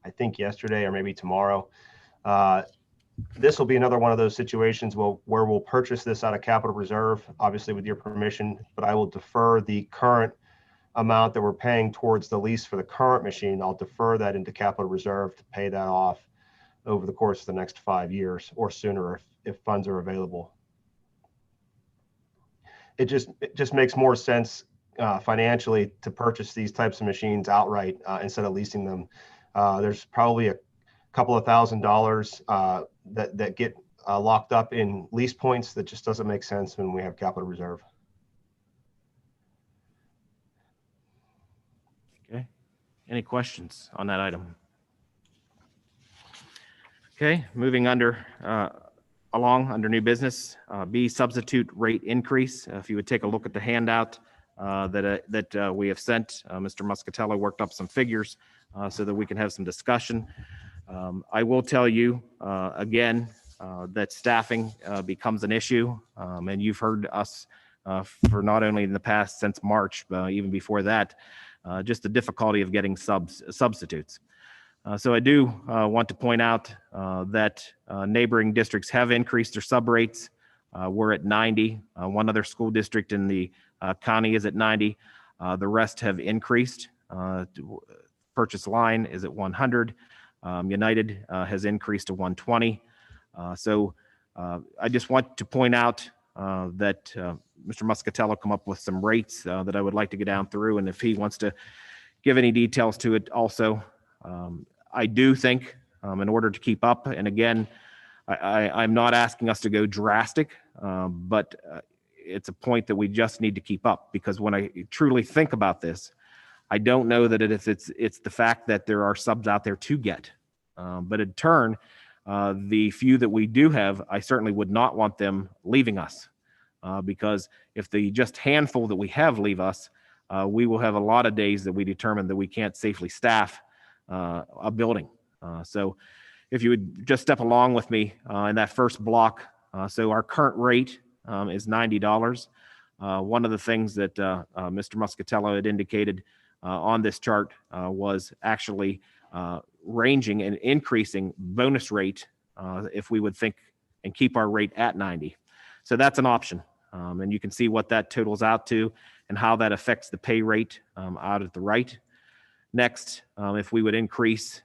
I think yesterday or maybe tomorrow. This will be another one of those situations where we'll purchase this out of capital reserve, obviously with your permission, but I will defer the current amount that we're paying towards the lease for the current machine. I'll defer that into capital reserve to pay that off over the course of the next 5 years or sooner if funds are available. It just makes more sense financially to purchase these types of machines outright instead of leasing them. There's probably a couple of $1,000s that get locked up in lease points that just doesn't make sense when we have capital reserve. Okay. Any questions on that item? Okay, moving along under new business, B, substitute rate increase. If you would take a look at the handout that we have sent, Mr. Muscatello worked up some figures so that we can have some discussion. I will tell you again that staffing becomes an issue, and you've heard us for not only in the past since March, but even before that, just the difficulty of getting substitutes. So I do want to point out that neighboring districts have increased their sub rates. We're at 90. One other school district in the county is at 90. The rest have increased. Purchase line is at 100. United has increased to 120. So I just want to point out that Mr. Muscatello come up with some rates that I would like to get down through. And if he wants to give any details to it also, I do think in order to keep up, and again, I'm not asking us to go drastic, but it's a point that we just need to keep up, because when I truly think about this, I don't know that it's the fact that there are subs out there to get, but in turn, the few that we do have, I certainly would not want them leaving us, because if the just handful that we have leave us, we will have a lot of days that we determine that we can't safely staff a building. So if you would just step along with me in that first block. So our current rate is $90. One of the things that Mr. Muscatello had indicated on this chart was actually ranging and increasing bonus rate if we would think and keep our rate at 90. So that's an option. And you can see what that totals out to and how that affects the pay rate out at the right. Next, if we would increase,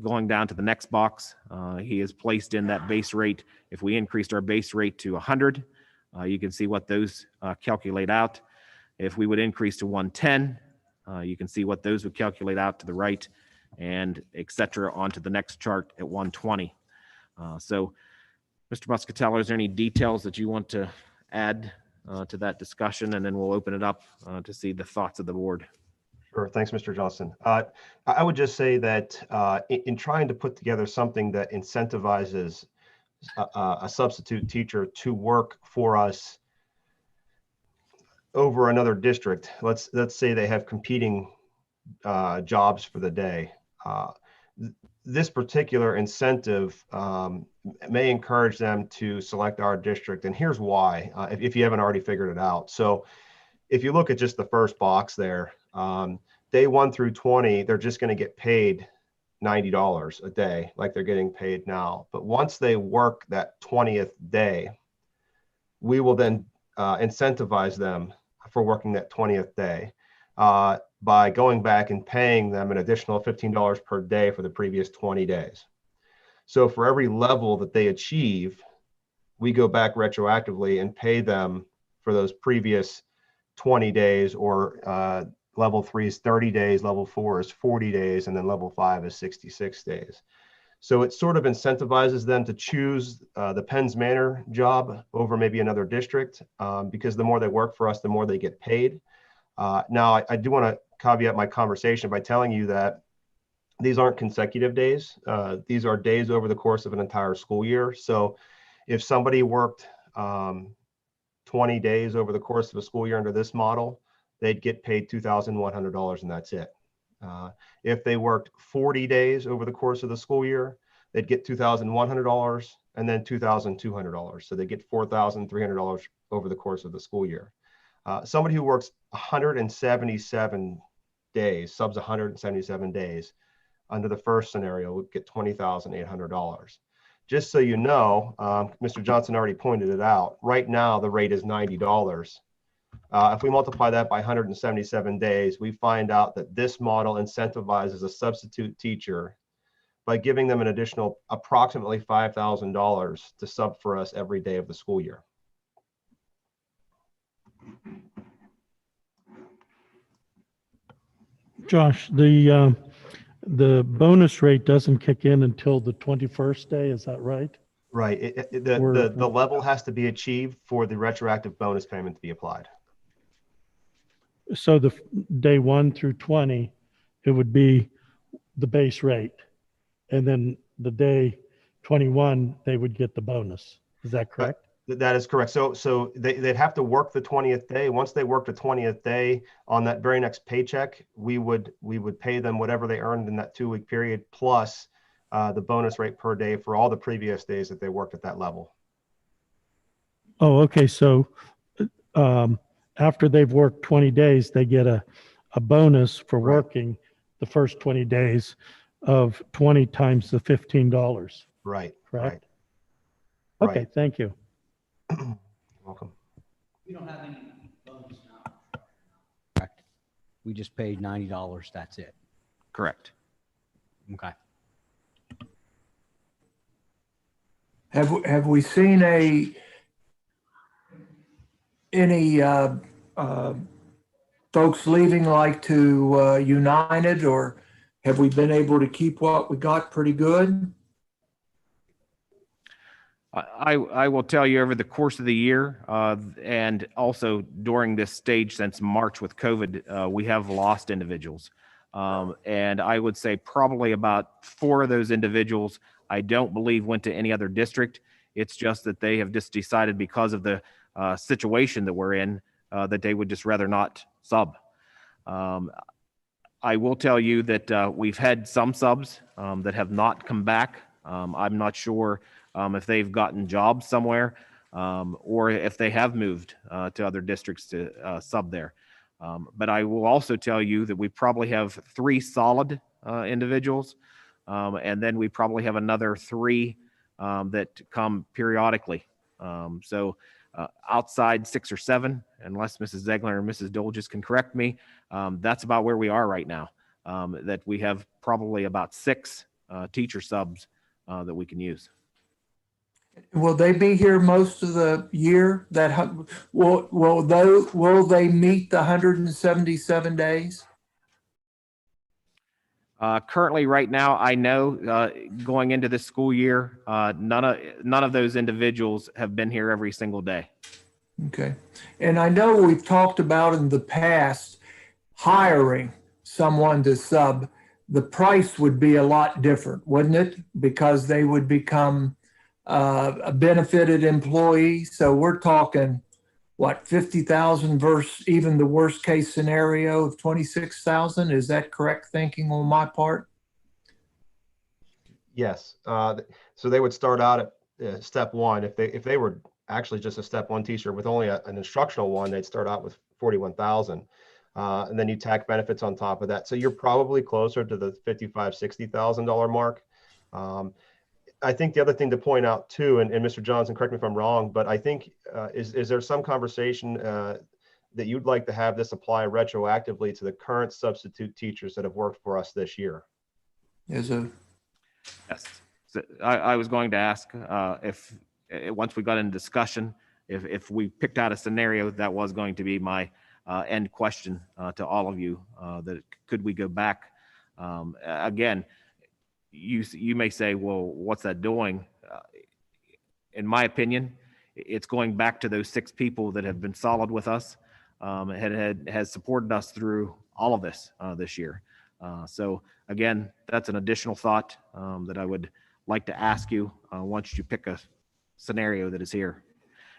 going down to the next box, he is placed in that base rate. If we increased our base rate to 100, you can see what those calculate out. If we would increase to 110, you can see what those would calculate out to the right, and et cetera onto the next chart at 120. So, Mr. Muscatello, is there any details that you want to add to that discussion? And then we'll open it up to see the thoughts of the board. Sure. Thanks, Mr. Johnson. I would just say that in trying to put together something that incentivizes a substitute teacher to work for us over another district, let's say they have competing jobs for the day. This particular incentive may encourage them to select our district, and here's why, if you haven't already figured it out. So if you look at just the first box there, day 1 through 20, they're just going to get paid $90 a day like they're getting paid now. But once they work that 20th day, we will then incentivize them for working that 20th day by going back and paying them an additional $15 per day for the previous 20 days. So for every level that they achieve, we go back retroactively and pay them for those previous 20 days, or level 3 is 30 days, level 4 is 40 days, and then level 5 is 66 days. So it sort of incentivizes them to choose the Penns Manor job over maybe another district, because the more they work for us, the more they get paid. Now, I do want to caveat my conversation by telling you that these aren't consecutive days. These are days over the course of an entire school year. So if somebody worked 20 days over the course of a school year under this model, they'd get paid $2,100, and that's it. If they worked 40 days over the course of the school year, they'd get $2,100 and then $2,200. So they get $4,300 over the course of the school year. Somebody who works 177 days, subs 177 days, under the first scenario would get $20,800. Just so you know, Mr. Johnson already pointed it out. Right now, the rate is $90. If we multiply that by 177 days, we find out that this model incentivizes a substitute teacher by giving them an additional approximately $5,000 to sub for us every day of the school year. Josh, the bonus rate doesn't kick in until the 21st day, is that right? Right. The level has to be achieved for the retroactive bonus payment to be applied. So the day 1 through 20, it would be the base rate. And then the day 21, they would get the bonus. Is that correct? That is correct. So they'd have to work the 20th day. Once they work the 20th day, on that very next paycheck, we would pay them whatever they earned in that 2-week period, plus the bonus rate per day for all the previous days that they worked at that level. Oh, okay. So after they've worked 20 days, they get a bonus for working the first 20 days of 20 times the $15. Right. Correct? Right. Okay, thank you. Welcome. We don't have any bonus now. Correct. We just paid $90. That's it. Correct. Okay. Have we seen any folks leaving like to United, or have we been able to keep what we got pretty good? I will tell you, over the course of the year, and also during this stage since March with COVID, we have lost individuals. And I would say probably about 4 of those individuals I don't believe went to any other district. It's just that they have just decided, because of the situation that we're in, that they would just rather not sub. I will tell you that we've had some subs that have not come back I'm not sure if they've gotten jobs somewhere or if they have moved to other districts to sub there. But I will also tell you that we probably have 3 solid individuals, and then we probably have another 3 that come periodically. So outside 6 or 7, unless Mrs. Zegler or Mrs. Dolges can correct me, that's about where we are right now. That we have probably about 6 teacher subs that we can use. Will they be here most of the year? Will they meet the 177 days? Currently, right now, I know going into this school year, none of those individuals have been here every single day. Okay. And I know we've talked about in the past hiring someone to sub. The price would be a lot different, wouldn't it? Because they would become a benefited employee. So we're talking, what, 50,000 versus even the worst case scenario of 26,000? Is that correct thinking on my part? Yes. So they would start out at step 1. If they were actually just a step 1 teacher with only an instructional one, they'd start out with 41,000. And then you tack benefits on top of that. So you're probably closer to the $55,000, $60,000 mark. I think the other thing to point out too, and Mr. Johnson, correct me if I'm wrong, but I think, is there some conversation that you'd like to have this apply retroactively to the current substitute teachers that have worked for us this year? Yes. So I was going to ask if once we got into discussion, if we picked out a scenario, that was going to be my end question to all of you, that could we go back? Again, you may say, well, what's that doing? In my opinion, it's going back to those 6 people that have been solid with us, has supported us through all of this this year. So again, that's an additional thought that I would like to ask you once you pick a scenario that is here.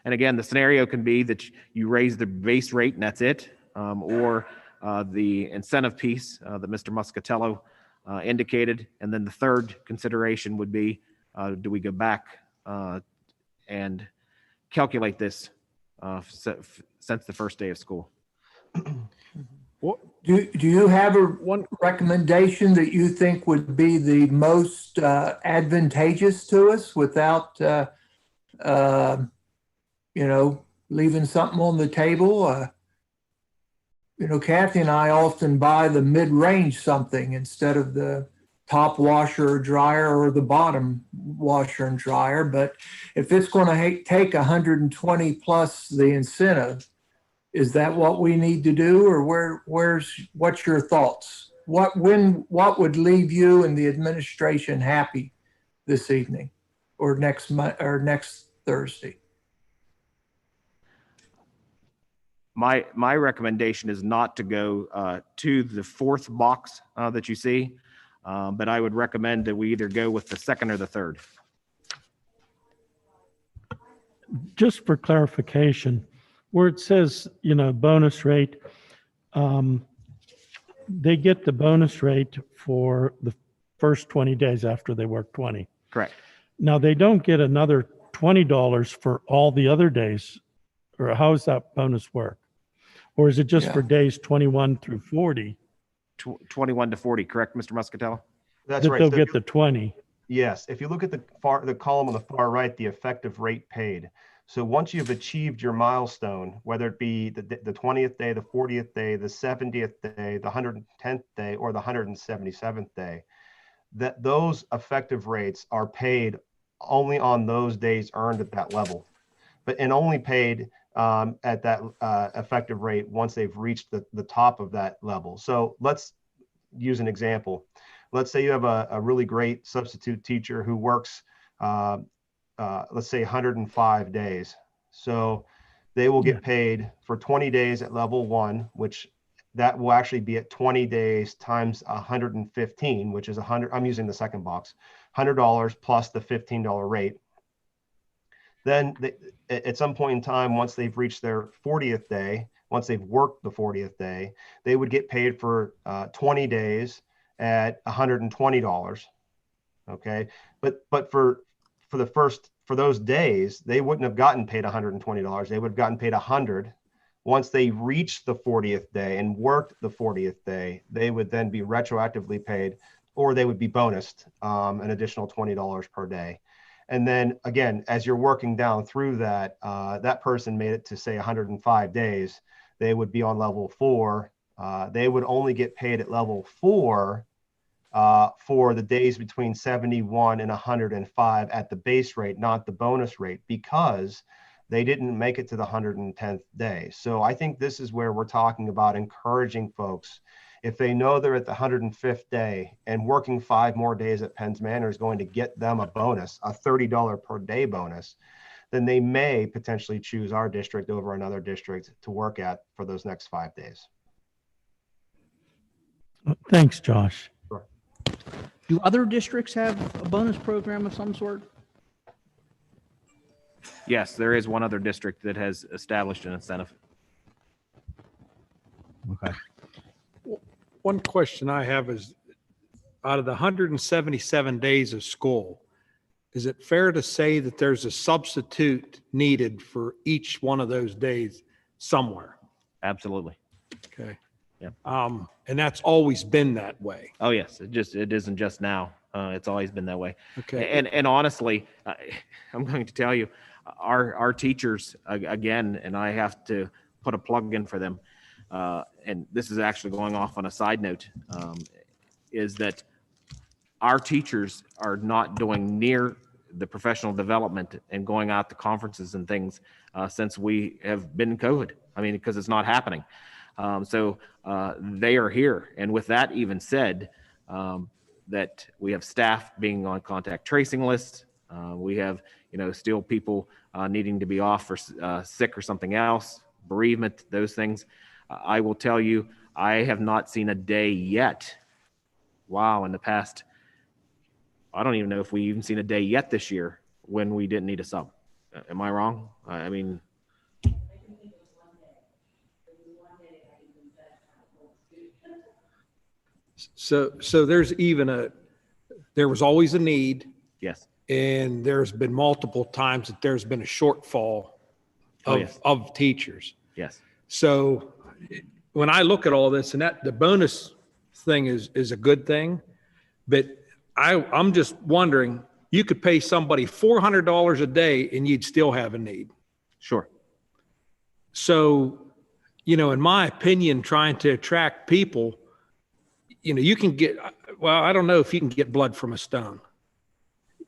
And again, the scenario can be that you raise the base rate and that's it, or the incentive piece that Mr. Muscatello indicated. And then the third consideration would be, do we go back and calculate this since the first day of school? Do you have one recommendation that you think would be the most advantageous to us without, leaving something on the table? Kathy and I often buy the mid-range something instead of the top washer or dryer or the bottom washer and dryer. But if it's going to take 120 plus the incentive, is that what we need to do, or what's your thoughts? What would leave you and the administration happy this evening or next Thursday? My recommendation is not to go to the 4th box that you see, but I would recommend that we either go with the 2nd or the 3rd. Just for clarification, where it says, bonus rate, they get the bonus rate for the first 20 days after they work 20. Correct. Now, they don't get another $20 for all the other days, or how does that bonus work? Or is it just for days 21 through 40? 21 to 40, correct, Mr. Muscatello? That's that right. They'll So get the 20. Yes, if you look at the column on the far right, the effective rate paid. So once you've achieved your milestone, whether it be the 20th day, the 40th day, the 70th day, the 110th day, or the 177th day, that those effective rates are paid only on those days earned at that level, and only paid at that effective rate once they've reached the top of that level. So let's use an example. Let's say you have a really great substitute teacher who works, let's say 105 days. So they will get paid for 20 days at level 1, which that will actually be at 20 days times 115, which is 100. I'm using the second box, $100 plus the $15 rate. Then at some point in time, once they've reached their 40th day, once they've worked the 40th day, they would get paid for 20 days at $120. Okay. But for those days, they wouldn't have gotten paid $120. They would have gotten paid $100. Once they reached the 40th day and worked the 40th day, they would then be retroactively paid, or they would be bonused an additional $20 per day. And then again, as you're working down through that, that person made it to say 105 days, they would be on level 4. They would only get paid at level 4 for the days between 71 and 105 at the base rate, not the bonus rate, because they didn't make it to the 110th day. So I think this is where we're talking about encouraging folks. If they know they're at the 105th day and working 5 more days at Penns Manor is going to get them a bonus, a $30 per day bonus, then they may potentially choose our district over another district to work at for those next 5 days. Thanks, Josh. Sure. Do other districts have a bonus program of some sort? Yes, there is one other district that has established an incentive. Okay. One question I have is, out of the 177 days of school, is it fair to say that there's a substitute needed for each one of those days somewhere? Absolutely. Okay. Yeah. And that's always been that way. Oh yes, it isn't just now. It's always been that way. Okay. And honestly, I'm going to tell you, our teachers again, and I have to put a plug in for them. And this is actually going off on a side note, is that our teachers are not doing near the professional development and going out to conferences and things since we have been in COVID. I mean, because it's not happening. So they are here. And with that even said, that we have staff being on contact tracing lists. We have, still people needing to be off for sick or something else, bereavement, those things. I will tell you, I have not seen a day yet. Wow, in the past, I don't even know if we even seen a day yet this year when we didn't need a sub. Am I wrong? I mean, So there was always a need, yes. and there's been multiple times that there's been a shortfall yes. of teachers. Yes. So when I look at all this, and that the bonus thing is a good thing, but I'm just wondering, you could pay somebody $400 a day and you'd still have a need. Sure. So, in my opinion, trying to attract people, you can get, well, I don't know if you can get blood from a stone.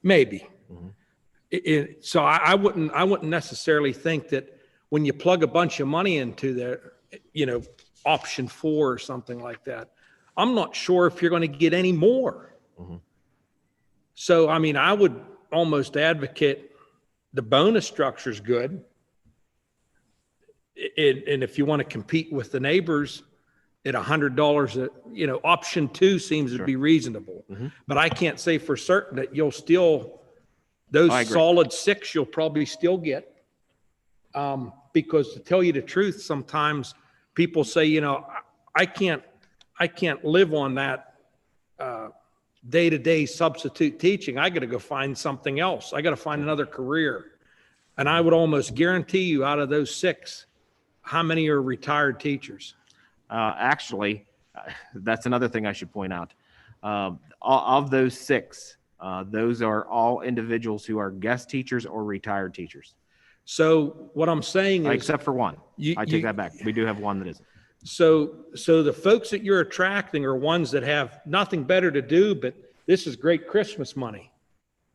Maybe. Mm-hmm. So I wouldn't necessarily think that when you plug a bunch of money into the, option 4 or something like that, I'm not sure if you're going to get any more. Mm-hmm. So, I mean, I would almost advocate the bonus structure is good. And if you want to compete with the neighbors at $100, option 2 seems to be reasonable. Mm-hmm. But I can't say for certain that you'll still, those solid 6 you'll probably still get. Because to tell you the truth, sometimes people say, I can't live on that day-to-day substitute teaching. I got to go find something else. I got to find another career. And I would almost guarantee you, out of those 6, how many are retired teachers? Actually, that's another thing I should point out. Of those 6, those are all individuals who are guest teachers or retired teachers. So what I'm saying is, except for one, I take that back. We do have one that isn't. So the folks that you're attracting are ones that have nothing better to do, but this is great Christmas money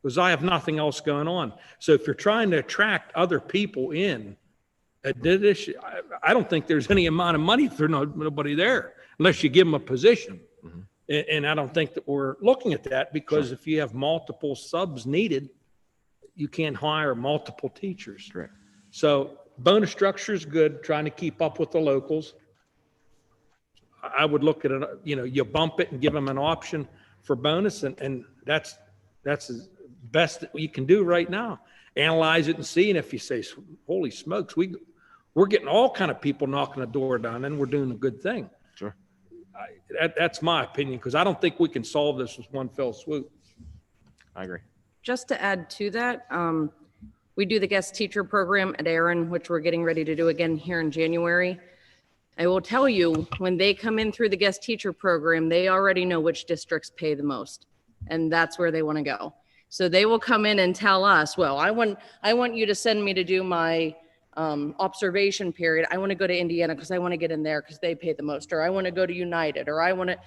because I have nothing else going on. So if you're trying to attract other people in, I don't think there's any amount of money if there's nobody there, unless you give them a position. Mm-hmm. And I don't think that we're looking at that because if you have multiple subs needed, you can't hire multiple teachers. Correct. So bonus structure is good, trying to keep up with the locals. I would look at it, you bump it and give them an option for bonus, and that's the best that you can do right now. Analyze it and see, and if you say, holy smokes, we're getting all kind of people knocking the door down, and we're doing a good thing. Sure. That's my opinion, because I don't think we can solve this with one fell swoop. I agree. Just to add to that, we do the guest teacher program at Aaron, which we're getting ready to do again here in January. I will tell you, when they come in through the guest teacher program, they already know which districts pay the most, and that's where they want to go. So they will come in and tell us, well, I want you to send me to do my observation period. I want to go to Indiana because I want to get in there because they pay the most, or I want to go to United, or I want to,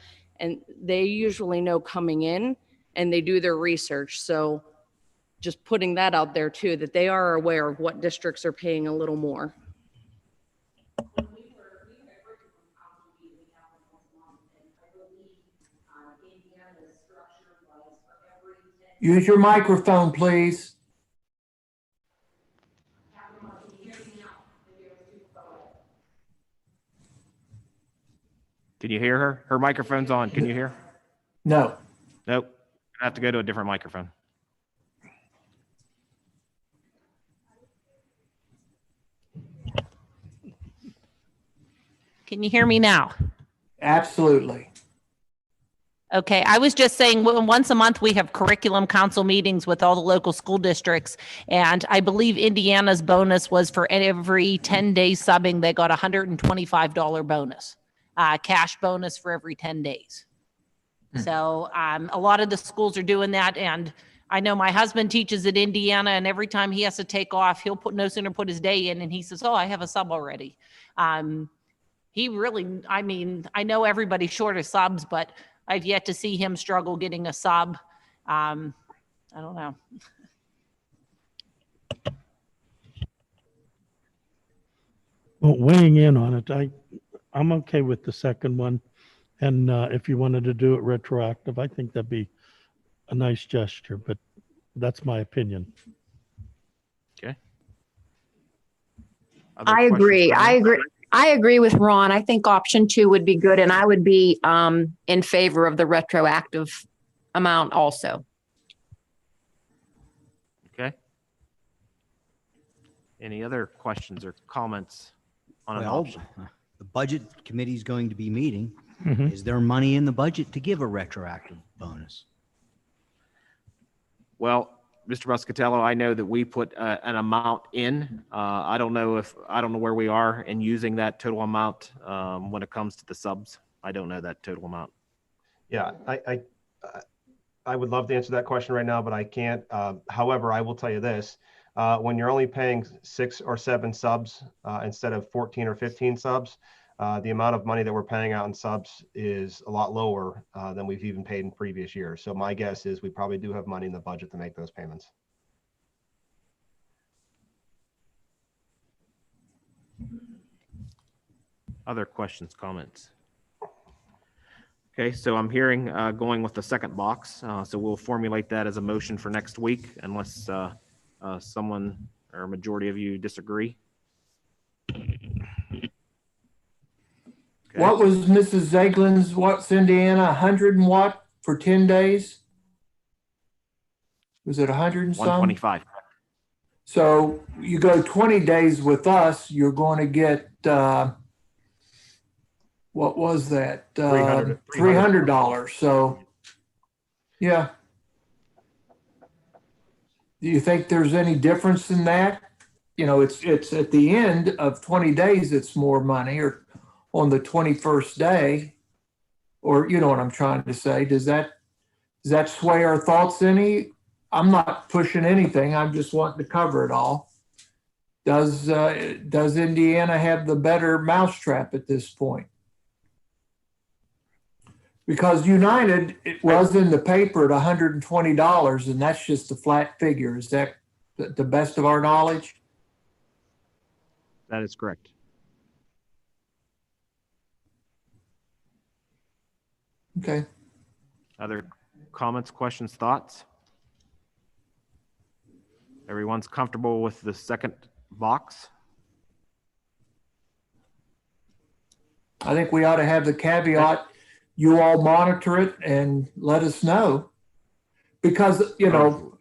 and they usually know coming in and they do their research. So just putting that out there too, that they are aware of what districts are paying a little more. Use your microphone, please. Can you hear her? Her microphone's on. Can you hear? No. Nope. I have to go to a different microphone. Can you hear me now? Absolutely. Okay, I was just saying, once a month, we have curriculum council meetings with all the local school districts. And I believe Indiana's bonus was for every 10 days subbing, they got $125 bonus, cash bonus for every 10 days. So a lot of the schools are doing that. And I know my husband teaches at Indiana, and every time he has to take off, he'll no sooner put his day in and he says, oh, I have a sub already. He really, I mean, I know everybody's short of subs, but I've yet to see him struggle getting a sub. I don't know. Well, weighing in on it, I'm okay with the second one. And if you wanted to do it retroactive, I think that'd be a nice gesture, but that's my opinion. Okay. I agree. I agree with Ron. I think option 2 would be good, and I would be in favor of the retroactive amount also. Okay. Any other questions or comments on an option? The budget committee is going to be meeting. Mhm. Is there money in the budget to give a retroactive bonus? Well, Mr. Muscatello, I know that we put an amount in. I don't know where we are in using that total amount when it comes to the subs. I don't know that total amount. Yeah, I would love to answer that question right now, but I can't. However, I will tell you this. When you're only paying 6 or 7 subs instead of 14 or 15 subs, the amount of money that we're paying out in subs is a lot lower than we've even paid in previous years. So my guess is we probably do have money in the budget to make those payments. Other questions, comments? Okay, so I'm hearing going with the second box. So we'll formulate that as a motion for next week unless someone or a majority of you disagree. Okay. What was Mrs. Zeglin's, what's Indiana, 100 and what for 10 days? Was it 100 and some? 125. So you go 20 days with us, you're going to get, what was that? $300. So, yeah. Do you think there's any difference in that? You know, it's at the end of 20 days, it's more money, or on the 21st day, or you know what I'm trying to say. Does that sway our thoughts any? I'm not pushing anything. I'm just wanting to cover it all. Does Indiana have the better mousetrap at this point? Because United, it was in the paper at $120, and that's just a flat figure. Is that the best of our knowledge? That is correct. Okay. Other comments, questions, thoughts? Everyone's comfortable with the second box? I think we ought to have the caveat, you all monitor it and let us know. Because, you know,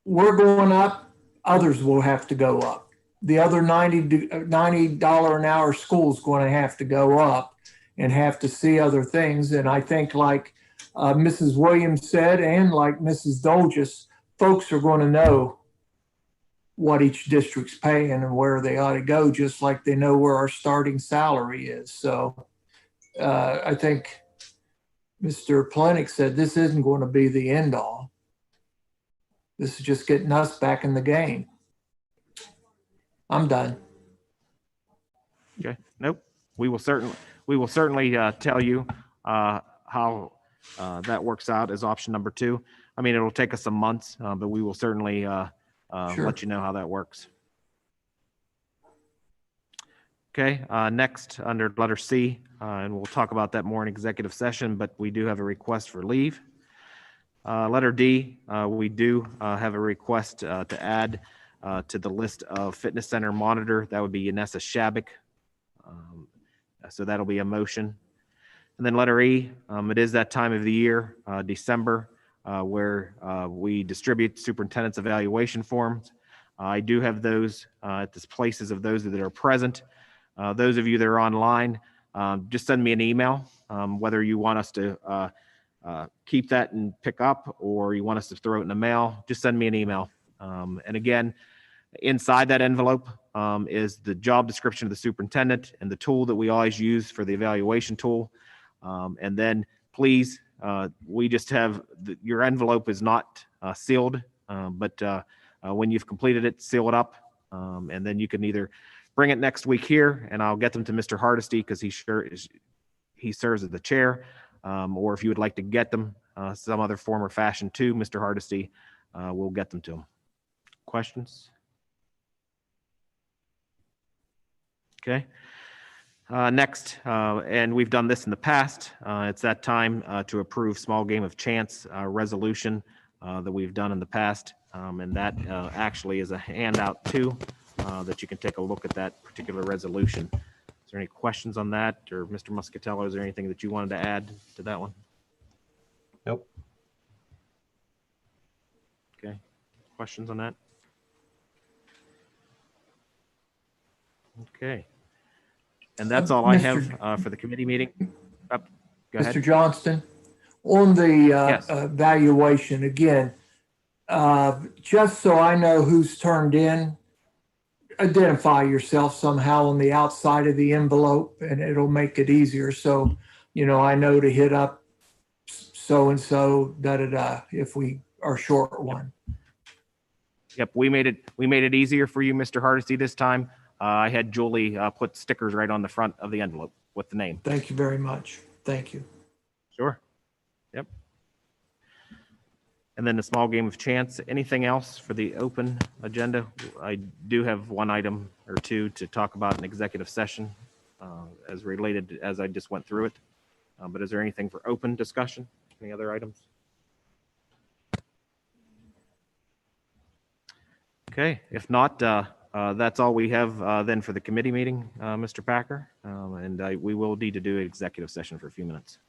we're going up, others will have to go up. The other $90 an hour school is going to have to go up and have to see other things. And I think like Mrs. Williams said, and like Mrs. Dolges, folks are going to know what each district's paying and where they ought to go, just like they know where our starting salary is. So I think Mr. Polenick said this isn't going to be the end all. This is just getting us back in the game. I'm done. Okay, nope. We will certainly tell you how that works out as option number 2. I mean, it'll take us some months, but we will certainly Sure. let you know how that works. Okay, next under letter C, and we'll talk about that more in executive session, but we do have a request for leave. Letter D, we do have a request to add to the list of fitness center monitor. That would be Yanessa Shabik. So that'll be a motion. And then letter E, it is that time of the year, December, where we distribute superintendent's evaluation forms. I do have those at the places of those that are present. Those of you that are online, just send me an email, whether you want us to keep that and pick up or you want us to throw it in the mail, just send me an email. And again, inside that envelope is the job description of the superintendent and the tool that we always use for the evaluation tool. And then please, we just have, your envelope is not sealed, but when you've completed it, seal it up. And then you can either bring it next week here and I'll get them to Mr. Hardesty because he serves as the chair. Or if you would like to get them some other form or fashion to Mr. Hardesty, we'll get them to him. Questions? Okay. Next, and we've done this in the past, it's that time to approve small game of chance resolution that we've done in the past. And that actually is a handout too, that you can take a look at that particular resolution. Is there any questions on that, or Mr. Muscatello, is there anything that you wanted to add to that one? Nope. Okay. Questions on that? Okay. And that's all I have for the committee meeting. Go ahead. Mr. Johnston, on the Yes. valuation, again, just so I know who's turned in, identify yourself somehow on the outside of the envelope and it'll make it easier. So, I know to hit up so-and-so, da-da-da, if we are short one. Yep, we made it easier for you, Mr. Hardesty, this time. I had Julie put stickers right on the front of the envelope with the name. Thank you very much. Thank you. Sure. Yep. And then the small game of chance. Anything else for the open agenda? I do have one item or two to talk about in executive session as related as I just went through it. But is there anything for open discussion? Any other items? Okay, if not, that's all we have then for the committee meeting, Mr. Packer. And we will need to do an executive session for a few minutes.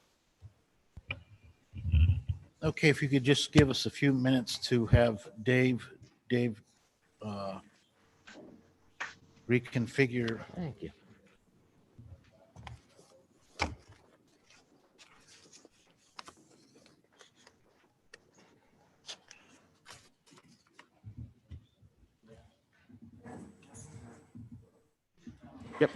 Okay, if you could just give us a few minutes to have Dave reconfigure. Thank you. Yep.